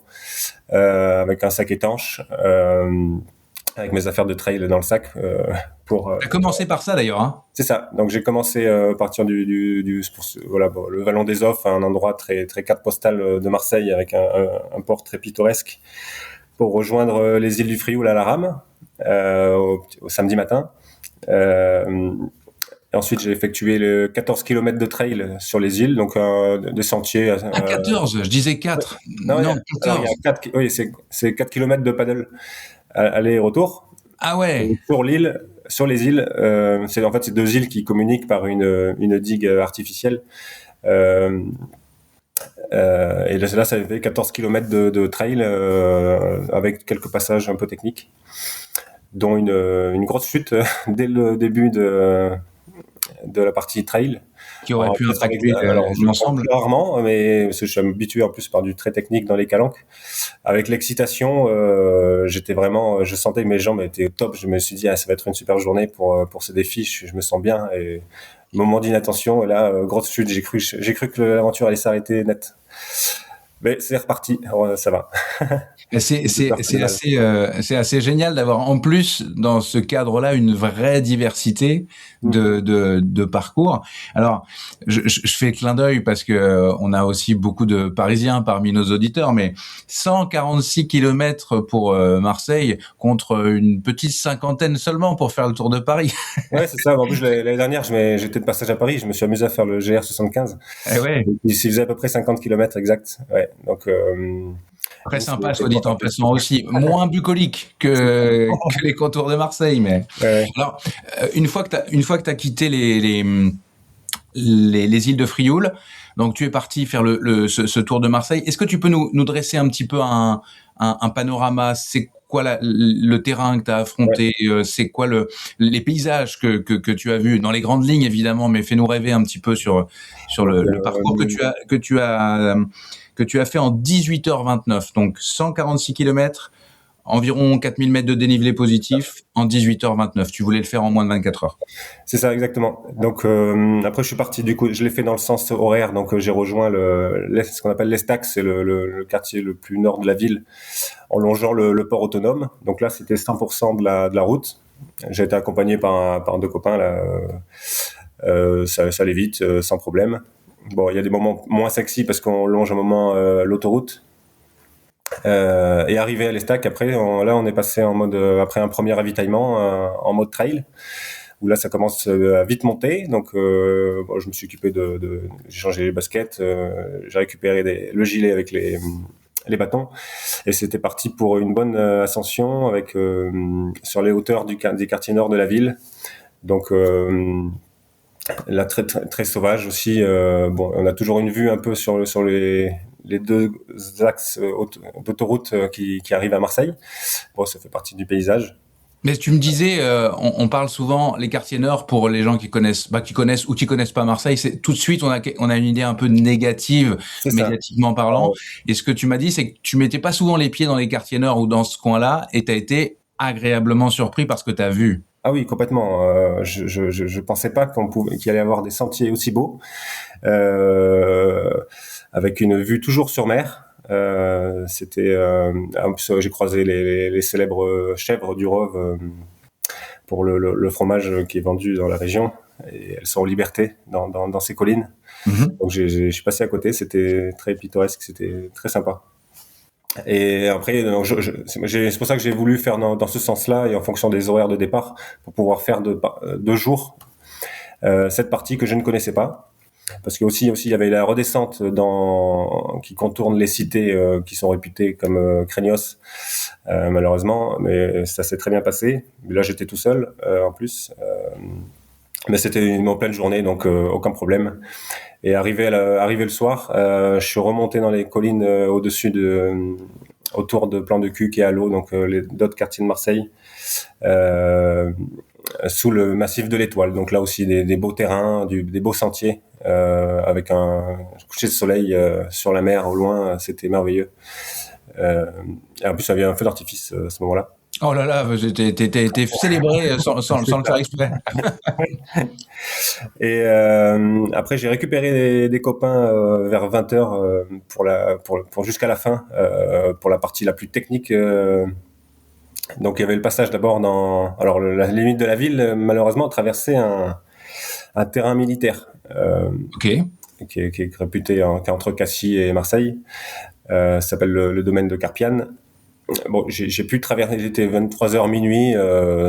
avec un sac étanche. Avec mes affaires de trail dans le sac T'as commencé par ça d'ailleurs, hein? C'est ça. Donc j'ai commencé à partir le Vallon des Offres, un endroit très très carte postale de Marseille avec un port très pittoresque, pour rejoindre les îles du Frioul à la rame au samedi matin. Et ensuite, j'ai effectué le 14 km de trail sur les îles, donc des sentiers. 14, je disais 4. Non, 14. Il y a 4, oui, c'est 4 km de paddle aller et retour. Ah ouais. Et sur les îles, c'est 2 îles qui communiquent par une digue artificielle. Et là, ça fait 14 km de trail avec quelques passages un peu techniques, dont une grosse chute dès le début de la partie trail, qui aurait pu Peut-être impacter alors je prends l'ensemble. plus rarement, mais parce que je suis habitué en plus par du très technique dans les calanques. Avec l'excitation, j'étais vraiment, je sentais que mes jambes étaient au top. Je me suis dit, ah, ça va être une super journée pour ce défi. Je me sens bien. Et moment d'inattention, et là, grosse chute. J'ai cru que l'aventure allait s'arrêter net. Mais c'est reparti. Alors, ça va. Et c'est assez génial d'avoir en plus dans ce cadre-là une vraie diversité de parcours. Alors, je fais clin d'œil parce que on a aussi beaucoup de Parisiens parmi nos auditeurs, mais 146 kilomètres pour Marseille contre une petite cinquantaine seulement pour faire le Tour de Paris. Ouais, c'est ça. En plus, l'année dernière, j'étais de passage à Paris. Je me suis amusé à faire le GR75. Eh ouais. Il faisait à peu près 50 kilomètres exact. Ouais. Donc, très sympa, soit dit en passant aussi. Moins bucolique que les contours de Marseille, mais. Ouais. Alors, une fois que t'as quitté les îles de Frioul, donc tu es parti faire ce tour de Marseille. Est-ce que tu peux nous dresser un petit peu un panorama? C'est quoi le terrain que tu as affronté? C'est quoi les paysages que tu as vus dans les grandes lignes évidemment, mais fais-nous rêver un petit peu sur le parcours que tu as fait en 18h29, donc 146 km, environ 4000 mètres de dénivelé positif en 18h29. Tu voulais le faire en moins de 24 heures. C'est ça, exactement. Donc, après, je suis parti, du coup, je l'ai fait dans le sens horaire. Donc, j'ai rejoint ce qu'on appelle l'Estac, c'est le quartier le plus nord de la ville, en longeant le port autonome. Donc là, c'était 100% de la route. J'ai été accompagné par deux copains, là. Ça allait vite, sans problème. Bon, il y a des moments moins sexy parce qu'on longe un moment l'autoroute. Et arrivé à l'Estac, après, on est passé en mode, après un premier ravitaillement, en mode trail, où là, ça commence à vite monter. Donc, bon, je me suis occupé j'ai changé les baskets, j'ai récupéré le gilet avec les bâtons, et c'était parti pour une bonne ascension avec sur les hauteurs des quartiers nord de la ville. Donc, là, très, très, très sauvage aussi. Bon, on a toujours une vue un peu sur les deux axes d'autoroute qui arrivent à Marseille. Bon, ça fait partie du paysage. Mais tu me disais, on parle souvent les quartiers nord pour les gens qui connaissent ou qui connaissent pas Marseille. C'est tout de suite on a une idée un peu négative, médiatiquement parlant. Et ce que tu m'as dit, c'est que tu mettais pas souvent les pieds dans les quartiers nord ou dans ce coin-là, et t'as été agréablement surpris par ce que t'as vu. Ah oui, complètement. Je pensais pas qu'il allait y avoir des sentiers aussi beaux, avec une vue toujours sur mer. En plus, j'ai croisé les célèbres chèvres du Rhône pour le fromage qui est vendu dans la région, et elles sont en liberté dans ces collines. Mm-hmm. Donc je suis passé à côté, c'était très pittoresque, c'était très sympa. Et après, donc c'est pour ça que j'ai voulu faire dans ce sens-là, et en fonction des horaires de départ, pour pouvoir faire deux jours cette partie que je ne connaissais pas. Parce que aussi il y avait la redescente qui contourne les cités qui sont réputées comme craignos, malheureusement, mais ça s'est très bien passé. Là, j'étais tout seul en plus, mais c'était en pleine journée, donc aucun problème. Et arrivé le soir, je suis remonté dans les collines au-dessus autour de Plan de Cuques et Allo, donc d'autres quartiers de Marseille, sous le massif de l'Étoile. Donc là aussi des beaux terrains, des beaux sentiers, avec un coucher de soleil sur la mer au loin, c'était merveilleux. Et en plus, il y avait un feu d'artifice à ce moment-là. Oh là là, t'es célébré sans le faire exprès. Et après, j'ai récupéré des copains vers 20h pour jusqu'à la fin, pour la partie la plus technique. Donc il y avait le passage d'abord alors la limite de la ville, malheureusement, traversait un terrain militaire. Ok. Qui est réputé, qui est entre Cassis et Marseille. Ça s'appelle le domaine de Carpiane. Bon, j'ai pu traverser, il était 23h minuit,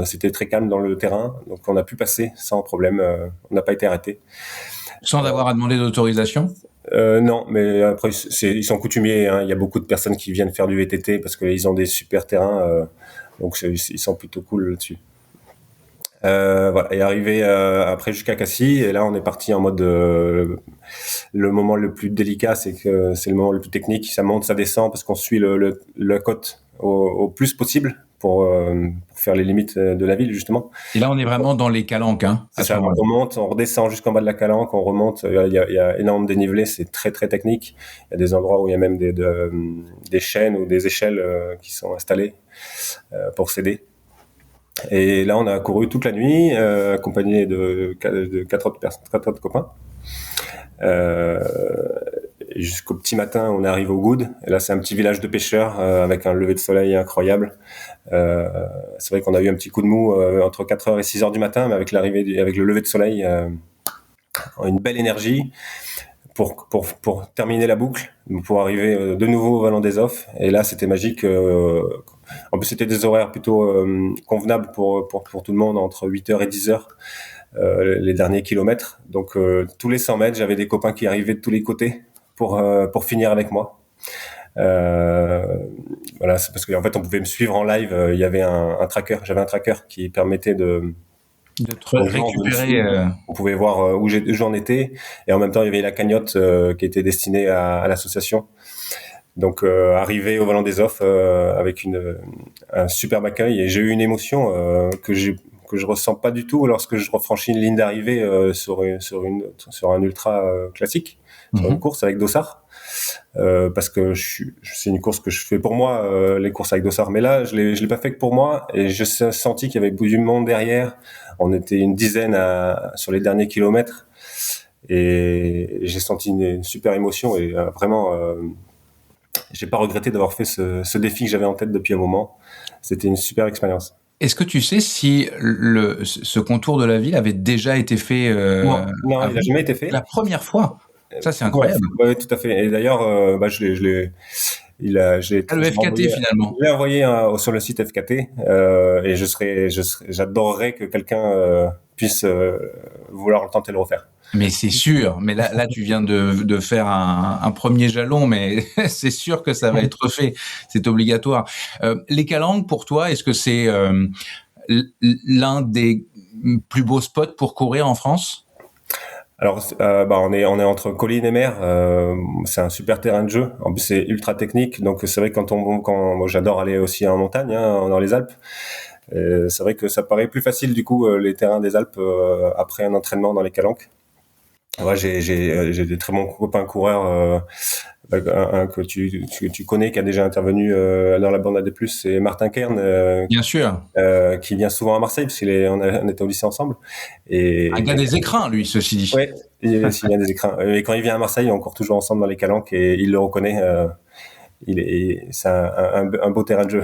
c'était très calme dans le terrain, donc on a pu passer sans problème, on n'a pas été arrêté. Sans avoir à demander d'autorisation? Non, mais après, ils sont coutumiers, hein. Il y a beaucoup de personnes qui viennent faire du VTT parce qu'ils ont des super terrains, donc ils sont plutôt cool là-dessus. Voilà, et arrivé après jusqu'à Cassis, et là on est parti en mode le moment le plus délicat, c'est le moment le plus technique, ça monte, ça descend, parce qu'on suit la côte au plus possible pour faire les limites de la ville, justement. Et là, on est vraiment dans les calanques, hein, C'est ça, on remonte, on redescend jusqu'en bas de la calanque, on remonte, il y a énormément de dénivelé, c'est très très technique. Il y a des endroits où il y a même des chaînes ou des échelles qui sont installées pour s'aider. Et là, on a couru toute la nuit, accompagné de 4 autres copains. Et jusqu'au petit matin, on arrive au Goud. Et là, c'est un petit village de pêcheurs avec un lever de soleil incroyable. C'est vrai qu'on a eu un petit coup de mou entre 4h et 6h du matin, mais avec avec le lever de soleil, une belle énergie pour terminer la boucle, pour arriver de nouveau au Vallon des Offs. Et là, c'était magique. En plus, c'était des horaires plutôt convenables pour tout le monde, entre 8h et 10h. Les derniers kilomètres. Donc, tous les 100 mètres, j'avais des copains qui arrivaient de tous les côtés pour finir avec moi. Voilà, c'est parce qu'en fait, on pouvait me suivre en live. Il y avait un tracker. J'avais un tracker qui permettait de te récupérer. On pouvait voir où j'en étais. Et en même temps, il y avait la cagnotte qui était destinée à l'association. Donc, arrivé au Vallon des Offs avec un superbe accueil. Et j'ai eu une émotion que je ressens pas du tout lorsque je refranchis une ligne d'arrivée sur un ultra classique, sur une course avec Dossard, parce que c'est une course que je fais pour moi, les courses avec Dossard. Mais là, je l'ai pas fait que pour moi, et je senti qu'il y avait du monde derrière. On était une dizaine sur les derniers kilomètres, et j'ai senti une super émotion, et vraiment, j'ai pas regretté d'avoir fait ce défi que j'avais en tête depuis un moment. C'était une super expérience. Est-ce que tu sais si ce contour de la ville avait déjà été fait Non, il n'a jamais été fait. La première fois. Ça, c'est incroyable. Oui, tout à fait. Et d'ailleurs, je l'ai. Le FKT finalement. Je l'ai envoyé sur le site FKT et j'adorerais que quelqu'un puisse vouloir tenter de le refaire. Mais c'est sûr. Mais là, tu viens de faire un premier jalon, mais c'est sûr que ça va être refait. C'est obligatoire. Les calanques, pour toi, est-ce que c'est l'un des plus beaux spots pour courir en France ? Alors, on est entre colline et mer. C'est un super terrain de jeu. En plus, c'est ultra technique. Donc, c'est vrai que moi, j'adore aller aussi en montagne, dans les Alpes. C'est vrai que ça paraît plus facile, du coup, les terrains des Alpes après un entraînement dans les calanques. Ouais, j'ai des très bons copains coureurs. Un que tu connais, qui a déjà intervenu dans la bande AD+, c'est Martin Kern. Bien sûr. Qui vient souvent à Marseille, parce on était au lycée ensemble. Et un gars des écrins, lui, ceci dit. Oui, il vient des écrins. Et quand il vient à Marseille, on court toujours ensemble dans les calanques, et il le reconnaît. C'est un beau terrain de jeu.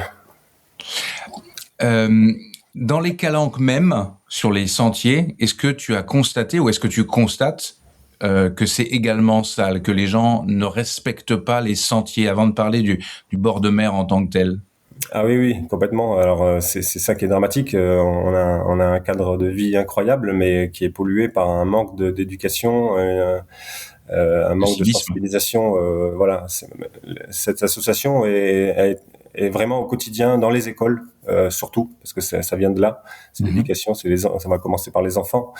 Dans les calanques même, sur les sentiers, est-ce que tu as constaté, ou est-ce que tu constates que c'est également sale, que les gens ne respectent pas les sentiers, avant de parler du bord de mer en tant que tel? Ah oui, complètement. Alors c'est ça qui est dramatique. On a un cadre de vie incroyable, mais qui est pollué par un manque d'éducation, un manque de sensibilisation. Voilà, cette association est vraiment au quotidien dans les écoles, surtout parce que ça vient de là. C'est l'éducation, ça va commencer par les enfants.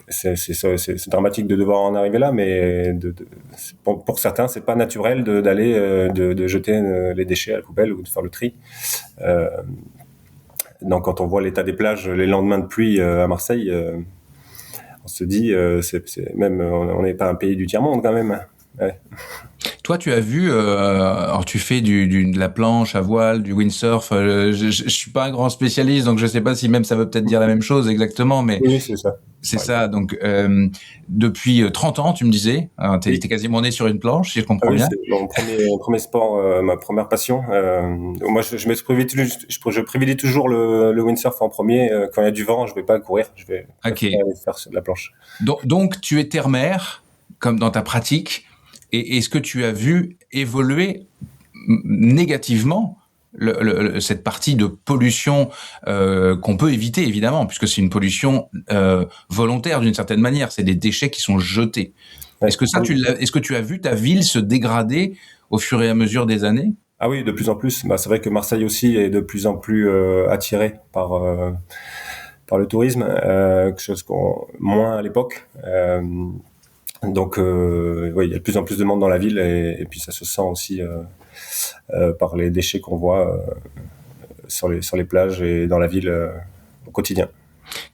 C'est dramatique de devoir en arriver là, mais pour certains, c'est pas naturel d'aller de jeter les déchets à la poubelle ou de faire le tri. Donc, quand on voit l'état des plages les lendemains de pluie à Marseille, on se dit, même on n'est pas un pays du tiers-monde quand même. Ouais. Toi, tu as vu, alors tu fais de la planche à voile, du windsurf. Je suis pas un grand spécialiste, donc je sais pas si même ça veut peut-être dire la même chose exactement, mais oui, c'est ça. C'est ça. Donc, depuis 30 ans, tu me disais, hein, t'es quasiment né sur une planche, si je comprends bien. C'est mon premier sport, ma première passion. Moi, je privilégie toujours le windsurf en premier. Quand il y a du vent, je vais pas courir, je vais faire sur la planche. Donc, tu es terre-mer, comme dans ta pratique. Et est-ce que tu as vu évoluer négativement cette partie de pollution qu'on peut éviter, évidemment, puisque c'est une pollution volontaire d'une certaine manière, c'est des déchets qui sont jetés. Ouais. Est-ce que tu as vu ta ville se dégrader au fur et à mesure des années ? Ah oui, de plus en plus. C'est vrai que Marseille aussi est de plus en plus attirée par le tourisme, quelque chose moins à l'époque. Donc, oui, il y a de plus en plus de monde dans la ville et puis ça se sent aussi par les déchets qu'on voit sur les plages et dans la ville au quotidien.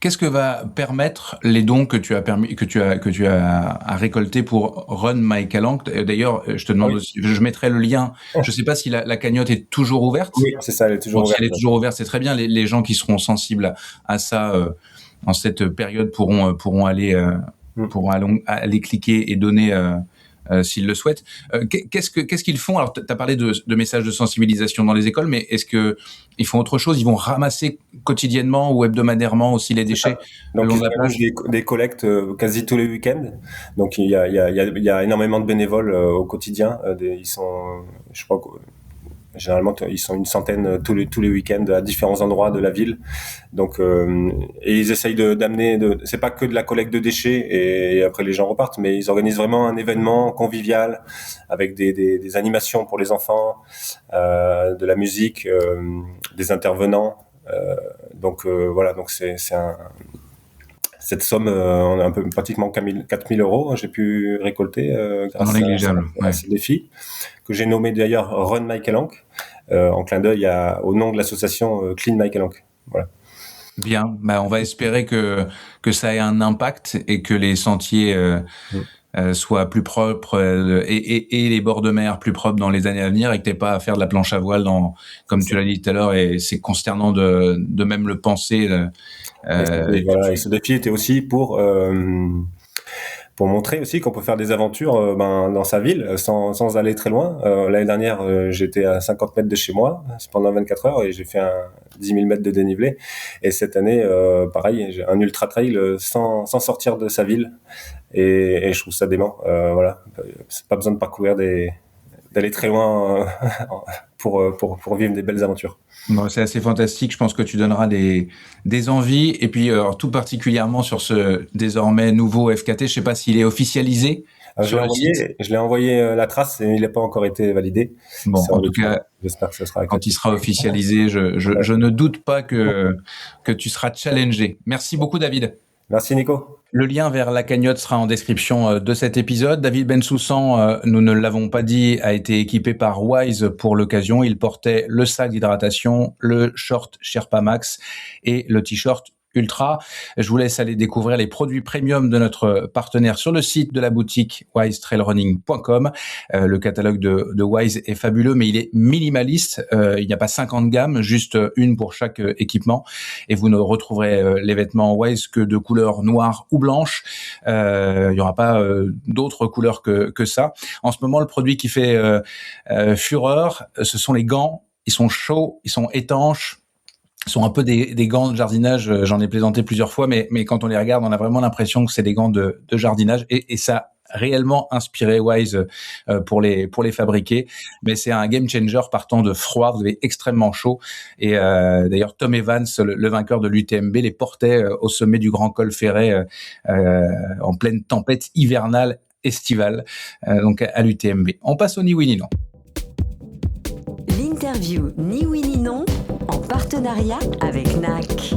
Qu'est-ce que va permettre les dons que tu as récoltés pour Run My Calanque? D'ailleurs, je te demande Oui. aussi, je mettrai le lien. Je sais pas si la cagnotte est toujours ouverte. Oui, c'est ça, elle est toujours Bon, si ouverte. elle est toujours ouverte, c'est très bien. Les gens qui seront sensibles à ça en cette période pourront aller cliquer et donner s'ils le souhaitent. Qu'est-ce qu'ils font? Alors, tu as parlé de messages de sensibilisation dans les écoles, mais est-ce que ils font autre chose? Ils vont ramasser quotidiennement ou hebdomadairement aussi les déchets le Donc, long ils de la plage? organisent des collectes quasi tous les week-ends. Donc, il y a énormément de bénévoles au quotidien. Ils sont, je crois, généralement, ils sont une centaine tous les week-ends à différents endroits de la ville. Donc, et ils essayent d'amener. C'est pas que de la collecte de déchets et après les gens repartent, mais ils organisent vraiment un événement convivial avec des animations pour les enfants, de la musique, des intervenants. Donc voilà, donc c'est cette somme, on a un peu pratiquement 4 000 euros, j'ai pu récolter grâce Non négligeable. à ce défi que j'ai nommé d'ailleurs Run My Calanque, en clin d'œil au nom de l'association Clean My Calanque. Voilà. Bien, on va espérer que ça ait un impact et que les sentiers soient plus propres et les bords de mer plus propres dans les années à venir et que t'aies pas à faire de la planche à voile comme tu l'as dit tout à l'heure, et c'est consternant de même le penser. Et ce défi était aussi pour montrer aussi qu'on peut faire des aventures dans sa ville sans aller très loin. L'année dernière, j'étais à 50 mètres de chez moi pendant 24 heures et j'ai fait 10 000 mètres de dénivelé. Et cette année, pareil, j'ai un ultra trail sans sortir de sa ville. Et je trouve ça dément. Voilà, c'est pas besoin de parcourir d'aller très loin pour vivre des belles aventures. Bon, c'est assez fantastique. Je pense que tu donneras des envies. Et puis, tout particulièrement sur ce désormais nouveau FKT, je sais pas s'il est officialisé sur le site. Je l'ai envoyé la trace et il n'a pas encore été validé. Bon, en tout cas, j'espère que ce sera quand il sera officialisé, je ne doute pas que tu seras challengé. Merci beaucoup, David. Merci, Nico. Le lien vers la cagnotte sera en description de cet épisode. David Bensoussan, nous ne l'avons pas dit, a été équipé par Wise pour l'occasion. Il portait le sac d'hydratation, le short Sherpa Max et le t-shirt Ultra. Je vous laisse aller découvrir les produits premium de notre partenaire sur le site de la boutique wisetrailrunning.com. Le catalogue de Wise est fabuleux, mais il est minimaliste. Il n'y a pas 50 gammes, juste une pour chaque équipement. Et vous ne retrouverez les vêtements Wise que de couleur noire ou blanche. Il n'y aura pas d'autres couleurs que ça. En ce moment, le produit qui fait fureur, ce sont les gants. Ils sont chauds, ils sont étanches. Sont un peu des gants de jardinage, j'en ai plaisanté plusieurs fois, mais quand on les regarde, on a vraiment l'impression que c'est des gants de jardinage, et ça a réellement inspiré Wise pour les fabriquer. Mais c'est un game changer partant de froid, vous avez extrêmement chaud, et d'ailleurs Tom Evans, le vainqueur de l'UTMB, les portait au sommet du Grand Col Ferret en pleine tempête hivernale estivale, donc à l'UTMB. On passe au ni oui ni non. L'interview Ni oui ni non, en partenariat avec NAC.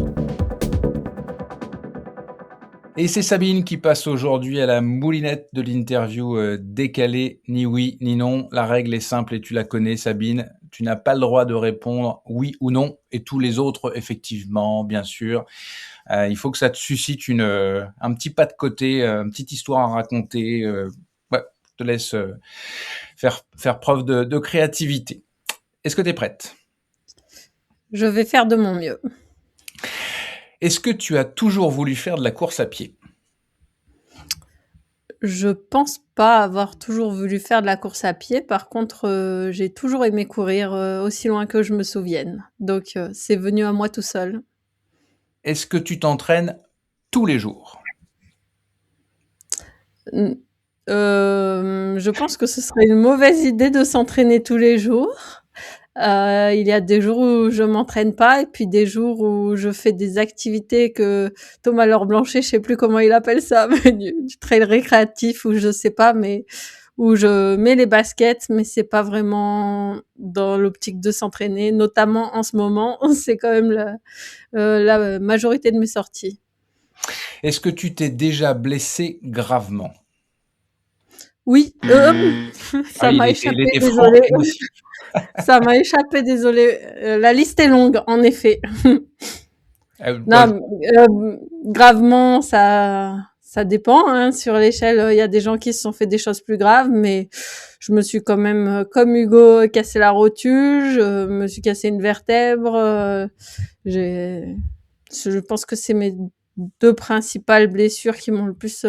Et c'est Sabine qui passe aujourd'hui à la moulinette de l'interview décalée, ni oui ni non. La règle est simple et tu la connais, Sabine. Tu n'as pas le droit de répondre oui ou non, et tous les autres, effectivement, bien sûr. Il faut que ça te suscite un petit pas de côté, une petite histoire à raconter. Je te laisse faire preuve de créativité. Est-ce que tu es prête ? Je vais faire de mon mieux. Est-ce que tu as toujours voulu faire de la course à pied ? Je pense pas avoir toujours voulu faire de la course à pied. Par contre, j'ai toujours aimé courir aussi loin que je me souvienne. Donc, c'est venu à moi tout seul. Est-ce que tu t'entraînes tous les jours ? Je pense que ce serait une mauvaise idée de s'entraîner tous les jours. Il y a des jours où je m'entraîne pas, et puis des jours où je fais des activités que Thomas Laure-Blanchet, je sais plus comment il appelle ça, mais du trail récréatif, ou je sais pas, mais où je mets les baskets, mais c'est pas vraiment dans l'optique de s'entraîner. Notamment en ce moment, c'est quand même la majorité de mes sorties. Est-ce que tu t'es déjà blessé gravement ? Oui, Ah ça oui, m'a il échappé, était franc, désolée. émotif. Ça m'a échappé, désolée. La liste est longue, en effet. Bah, Non, gravement, ça dépend, hein. Sur l'échelle, il y a des gens qui se sont fait des choses plus graves, mais je me suis quand même, comme Hugo, cassé la rotule, je me suis cassé une vertèbre, je pense que c'est mes 2 principales blessures qui m'ont le plus,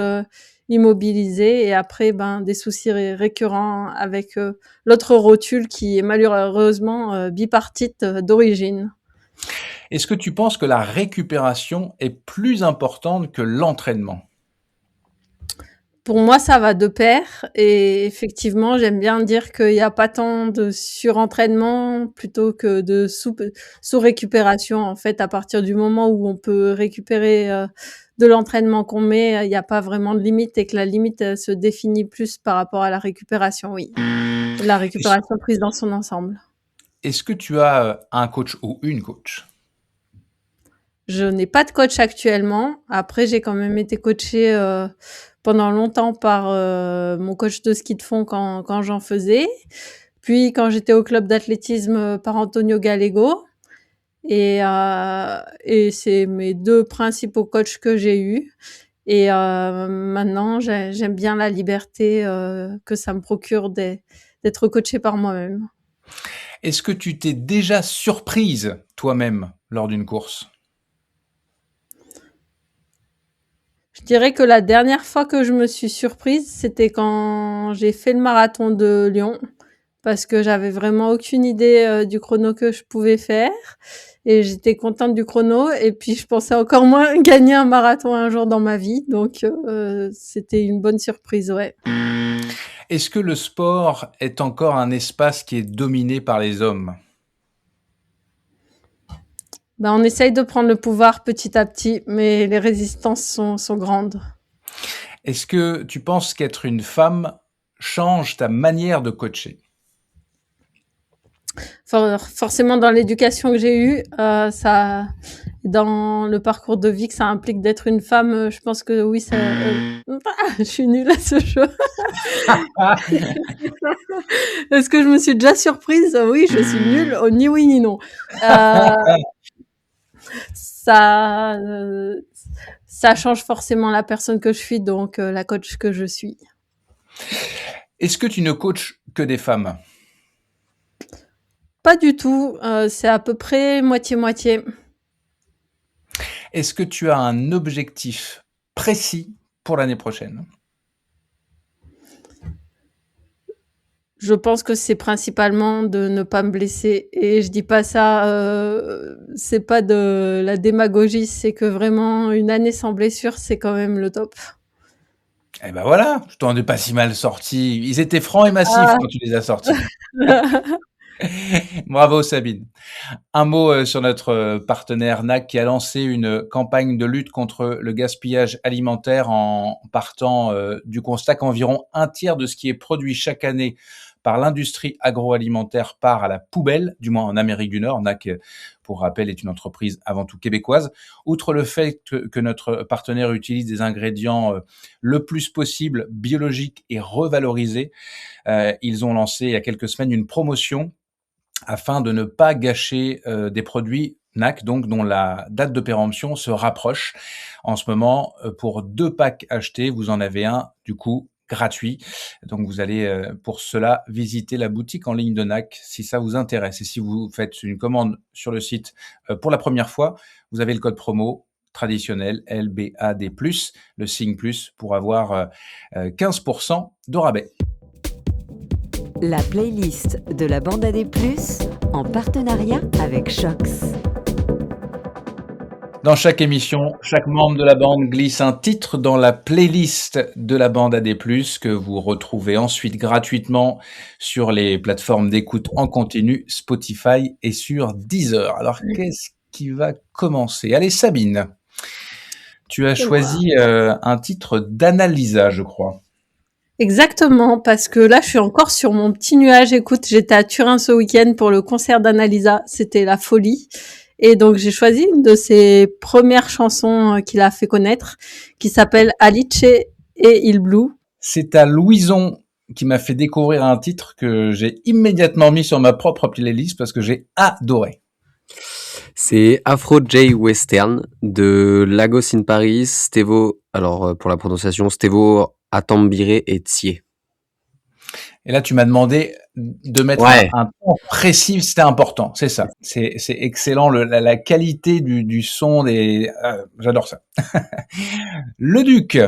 immobilisée, et après, ben, des soucis récurrents avec, l'autre rotule qui est malheureusement, bipartite, d'origine. est-ce que tu penses que la récupération est plus importante que l'entraînement? Pour moi, ça va de pair, et effectivement, j'aime bien dire qu'il y a pas tant de surentraînement plutôt que de sous-récupération. En fait, à partir du moment où on peut récupérer, de l'entraînement qu'on met, il y a pas vraiment de limite, et que la limite, elle se définit plus par rapport à la récupération, oui. La Est-ce récupération prise dans son ensemble. est-ce que tu as, un coach ou une coach? Je n'ai pas de coach actuellement. Après, j'ai quand même été coachée, pendant longtemps par, mon coach de ski de fond quand j'en faisais. Puis quand j'étais au club d'athlétisme, par Antonio Gallego, et c'est mes 2 principaux coachs que j'ai eus, et maintenant j'aime bien la liberté, que ça me procure d'être coachée par moi-même. Est-ce que tu t'es déjà surprise toi-même lors d'une course? Je dirais que la dernière fois que je me suis surprise, c'était quand j'ai fait le marathon de Lyon, parce que j'avais vraiment aucune idée, du chrono que je pouvais faire, et j'étais contente du chrono, et puis je pensais encore moins gagner un marathon un jour dans ma vie, donc c'était une bonne surprise, ouais. Est-ce que le sport est encore un espace qui est dominé par les hommes? Ben, on essaye de prendre le pouvoir petit à petit, mais les résistances sont grandes. Est-ce que tu penses qu'être une femme change ta manière de coacher? Forcément, dans l'éducation que j'ai eue, ça, dans le parcours de vie que ça implique d'être une femme, je pense que oui, ça, je suis nulle à ce jeu. Est-ce que je me suis déjà surprise? Oui, je suis nulle, ni oui ni non. Ça, ça change forcément la personne que je suis, donc la coach que je suis. Est-ce que tu ne coaches que des femmes? Pas du tout, c'est à peu près moitié-moitié. Est-ce que tu as un objectif précis pour l'année prochaine? Je pense que c'est principalement de ne pas me blesser, et je dis pas ça, c'est pas de la démagogie, c'est que vraiment une année sans blessure, c'est quand même le top. Eh ben voilà, je t'en ai pas si mal sorti. Ils étaient francs et massifs Ah. quand tu les as sortis. Bravo Sabine. Un mot sur notre partenaire NAC qui a lancé une campagne de lutte contre le gaspillage alimentaire en partant du constat qu'environ un tiers de ce qui est produit chaque année par l'industrie agroalimentaire part à la poubelle, du moins en Amérique du Nord. NAC, pour rappel, est une entreprise avant tout québécoise. Outre le fait que notre partenaire utilise des ingrédients le plus possible biologiques et revalorisés, ils ont lancé il y a quelques semaines une promotion afin de ne pas gâcher des produits NAC, donc dont la date de péremption se rapproche. En ce moment, pour 2 packs achetés, vous en avez un, du coup, gratuit. Donc vous allez pour cela visiter la boutique en ligne de NAC si ça vous intéresse. Et si vous faites une commande sur le site pour la première fois, vous avez le code promo traditionnel LBAD+, le signe plus, pour avoir 15% de rabais. La playlist de la bande AD+, en partenariat avec Shox. Dans chaque émission, chaque membre de la bande glisse un titre dans la playlist de la bande AD+, que vous retrouvez ensuite gratuitement sur les plateformes d'écoute en continu, Spotify et sur Deezer. Alors, qu'est-ce qui va commencer? Allez, Sabine, tu as choisi un titre d'Annalisa, je crois. Exactement, parce que là, je suis encore sur mon petit nuage. Écoute, j'étais à Turin ce week-end pour le concert d'Annalisa. C'était la folie. Et donc, j'ai choisi une de ses premières chansons qu'il a fait connaître, qui s'appelle Alice et Il Blu. C'est à Louison qui m'a fait découvrir un titre que j'ai immédiatement mis sur ma propre playlist parce que j'ai adoré. C'est Afro J Western de Lagos in Paris, Stevo, alors pour la prononciation, Stevo Atambire et Tsié. Et là, tu m'as demandé de mettre Ouais. un temps précis, c'était important, c'est ça. C'est excellent, la qualité du son, j'adore ça. Le Duc,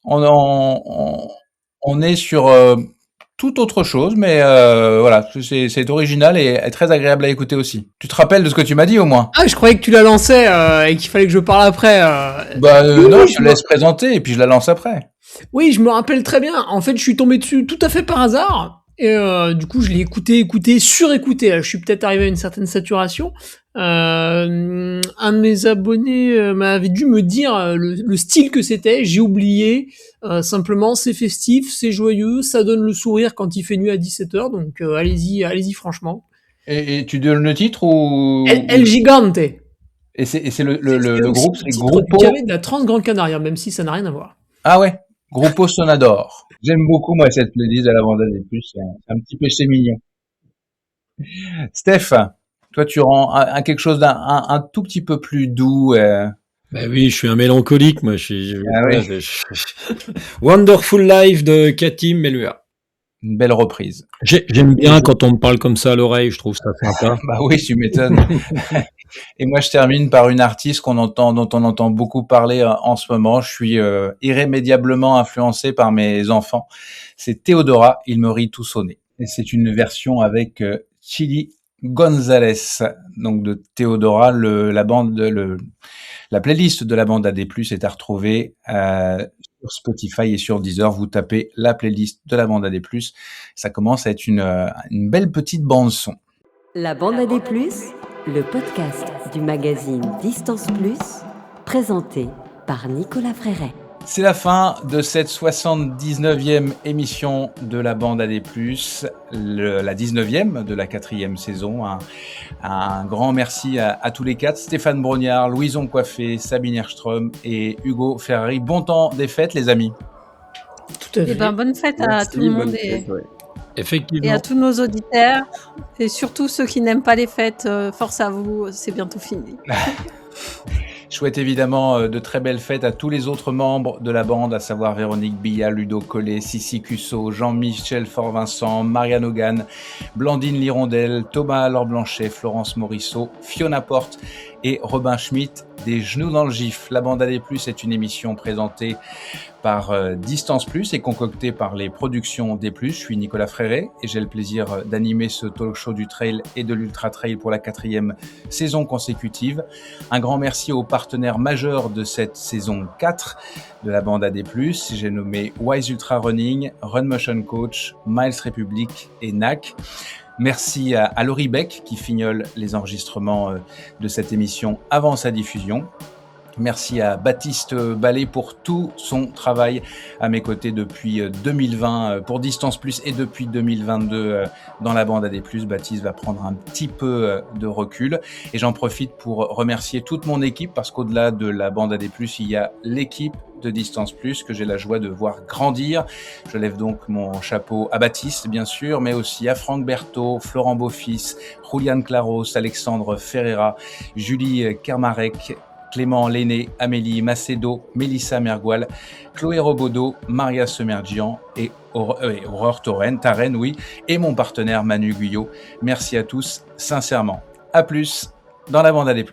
on est sur tout autre chose, mais voilà, c'est original et très agréable à écouter aussi. Tu te rappelles de ce que tu m'as dit au moins? Ah, je croyais que tu la lançais et qu'il fallait que je parle après. Non, je te laisse présenter et puis je la lance après. Oui, je me rappelle très bien. En fait, je suis tombé dessus tout à fait par hasard. Et du coup, je l'ai écouté, surécouté. Je suis peut-être arrivé à une certaine saturation. Un de mes abonnés m'avait dû me dire le style que c'était. J'ai oublié. Simplement, c'est festif, c'est joyeux, ça donne le sourire quand il fait nuit à 17h. Donc, allez-y, franchement. Et tu donnes le titre ou... El Gigante. Et c'est le groupe, c'est Grupo... Il y avait de la Trans Gran Canaria, même si ça n'a rien à voir. Ah ouais, Grupo Sonador. J'aime beaucoup, moi, cette playlist de la bande des plus. C'est un petit péché mignon. Steph, toi, tu rends à quelque chose un tout petit peu plus doux. Bah oui, je suis un mélancolique, moi. Ah oui. Wonderful Life de Cathy Melua. Une belle reprise. J'aime bien quand on me parle comme ça à l'oreille, je trouve ça sympa. Bah oui, tu m'étonnes. Et moi, je termine par une artiste dont on entend beaucoup parler en ce moment. Je suis irrémédiablement influencé par mes enfants. C'est Théodora, Il me rit tout sonné. Et c'est une version avec Chili Gonzalez, donc de Théodora. La playlist de la bande AD+, est à retrouver sur Spotify et sur Deezer. Vous tapez la playlist de la bande AD+. Ça commence à être une belle petite bande son. La bande AD+, le podcast du magazine Distance Plus, présenté par Nicolas Fréret. C'est la fin de cette 79e émission de la bande AD+, la 19e de la 4e saison. Un grand merci à tous les quatre, Stéphane Brognard, Louison Coiffé, Sabine Herström et Hugo Ferrari. Bon temps des fêtes, les amis. Tout à fait. Et bonne fête à tout le monde Effectivement. et à tous nos auditeurs. Et surtout ceux qui n'aiment pas les fêtes, force à vous, c'est bientôt fini. Je souhaite évidemment de très belles fêtes à tous les autres membres de la bande, à savoir Véronique Billa, Ludo Collet, Sissi Cusso, Jean-Michel Fort-Vincent, Marianne Hogan, Blandine Lirondelle, Thomas Laure-Blanchet, Florence Morisseau, Fiona Porte et Robin Schmitt, des genoux dans le gif. La bande AD+, est une émission présentée par Distance Plus et concoctée par les productions D+. Je suis Nicolas Fréret et j'ai le plaisir d'animer ce talk show du trail et de l'ultra trail pour la 4e saison consécutive. Un grand merci aux partenaires majeurs de cette saison 4 de la bande AD+. J'ai nommé Wise Ultra Running, Run Motion Coach, Miles Republic et NAC. Merci à Laurie Beck qui fignole les enregistrements de cette émission avant sa diffusion. Merci à Baptiste Ballet pour tout son travail à mes côtés depuis 2020 pour Distance Plus et depuis 2022 dans la bande AD+. Baptiste va prendre un petit peu de recul et j'en profite pour remercier toute mon équipe parce qu'au-delà de la bande AD+, il y a l'équipe de Distance Plus que j'ai la joie de voir grandir. Je lève donc mon chapeau à Baptiste, bien sûr, mais aussi à Franck Berthaud, Florent Beaufils, Julian Claros, Alexandre Ferreira, Julie Kermarek, Clément Lenné, Amélie Macedo, Mélissa Mergoal, Chloé Robodeau, Maria Semergian et Aurore Taren, oui, et mon partenaire Manu Guyot. Merci à tous, sincèrement. À plus dans la bande AD+.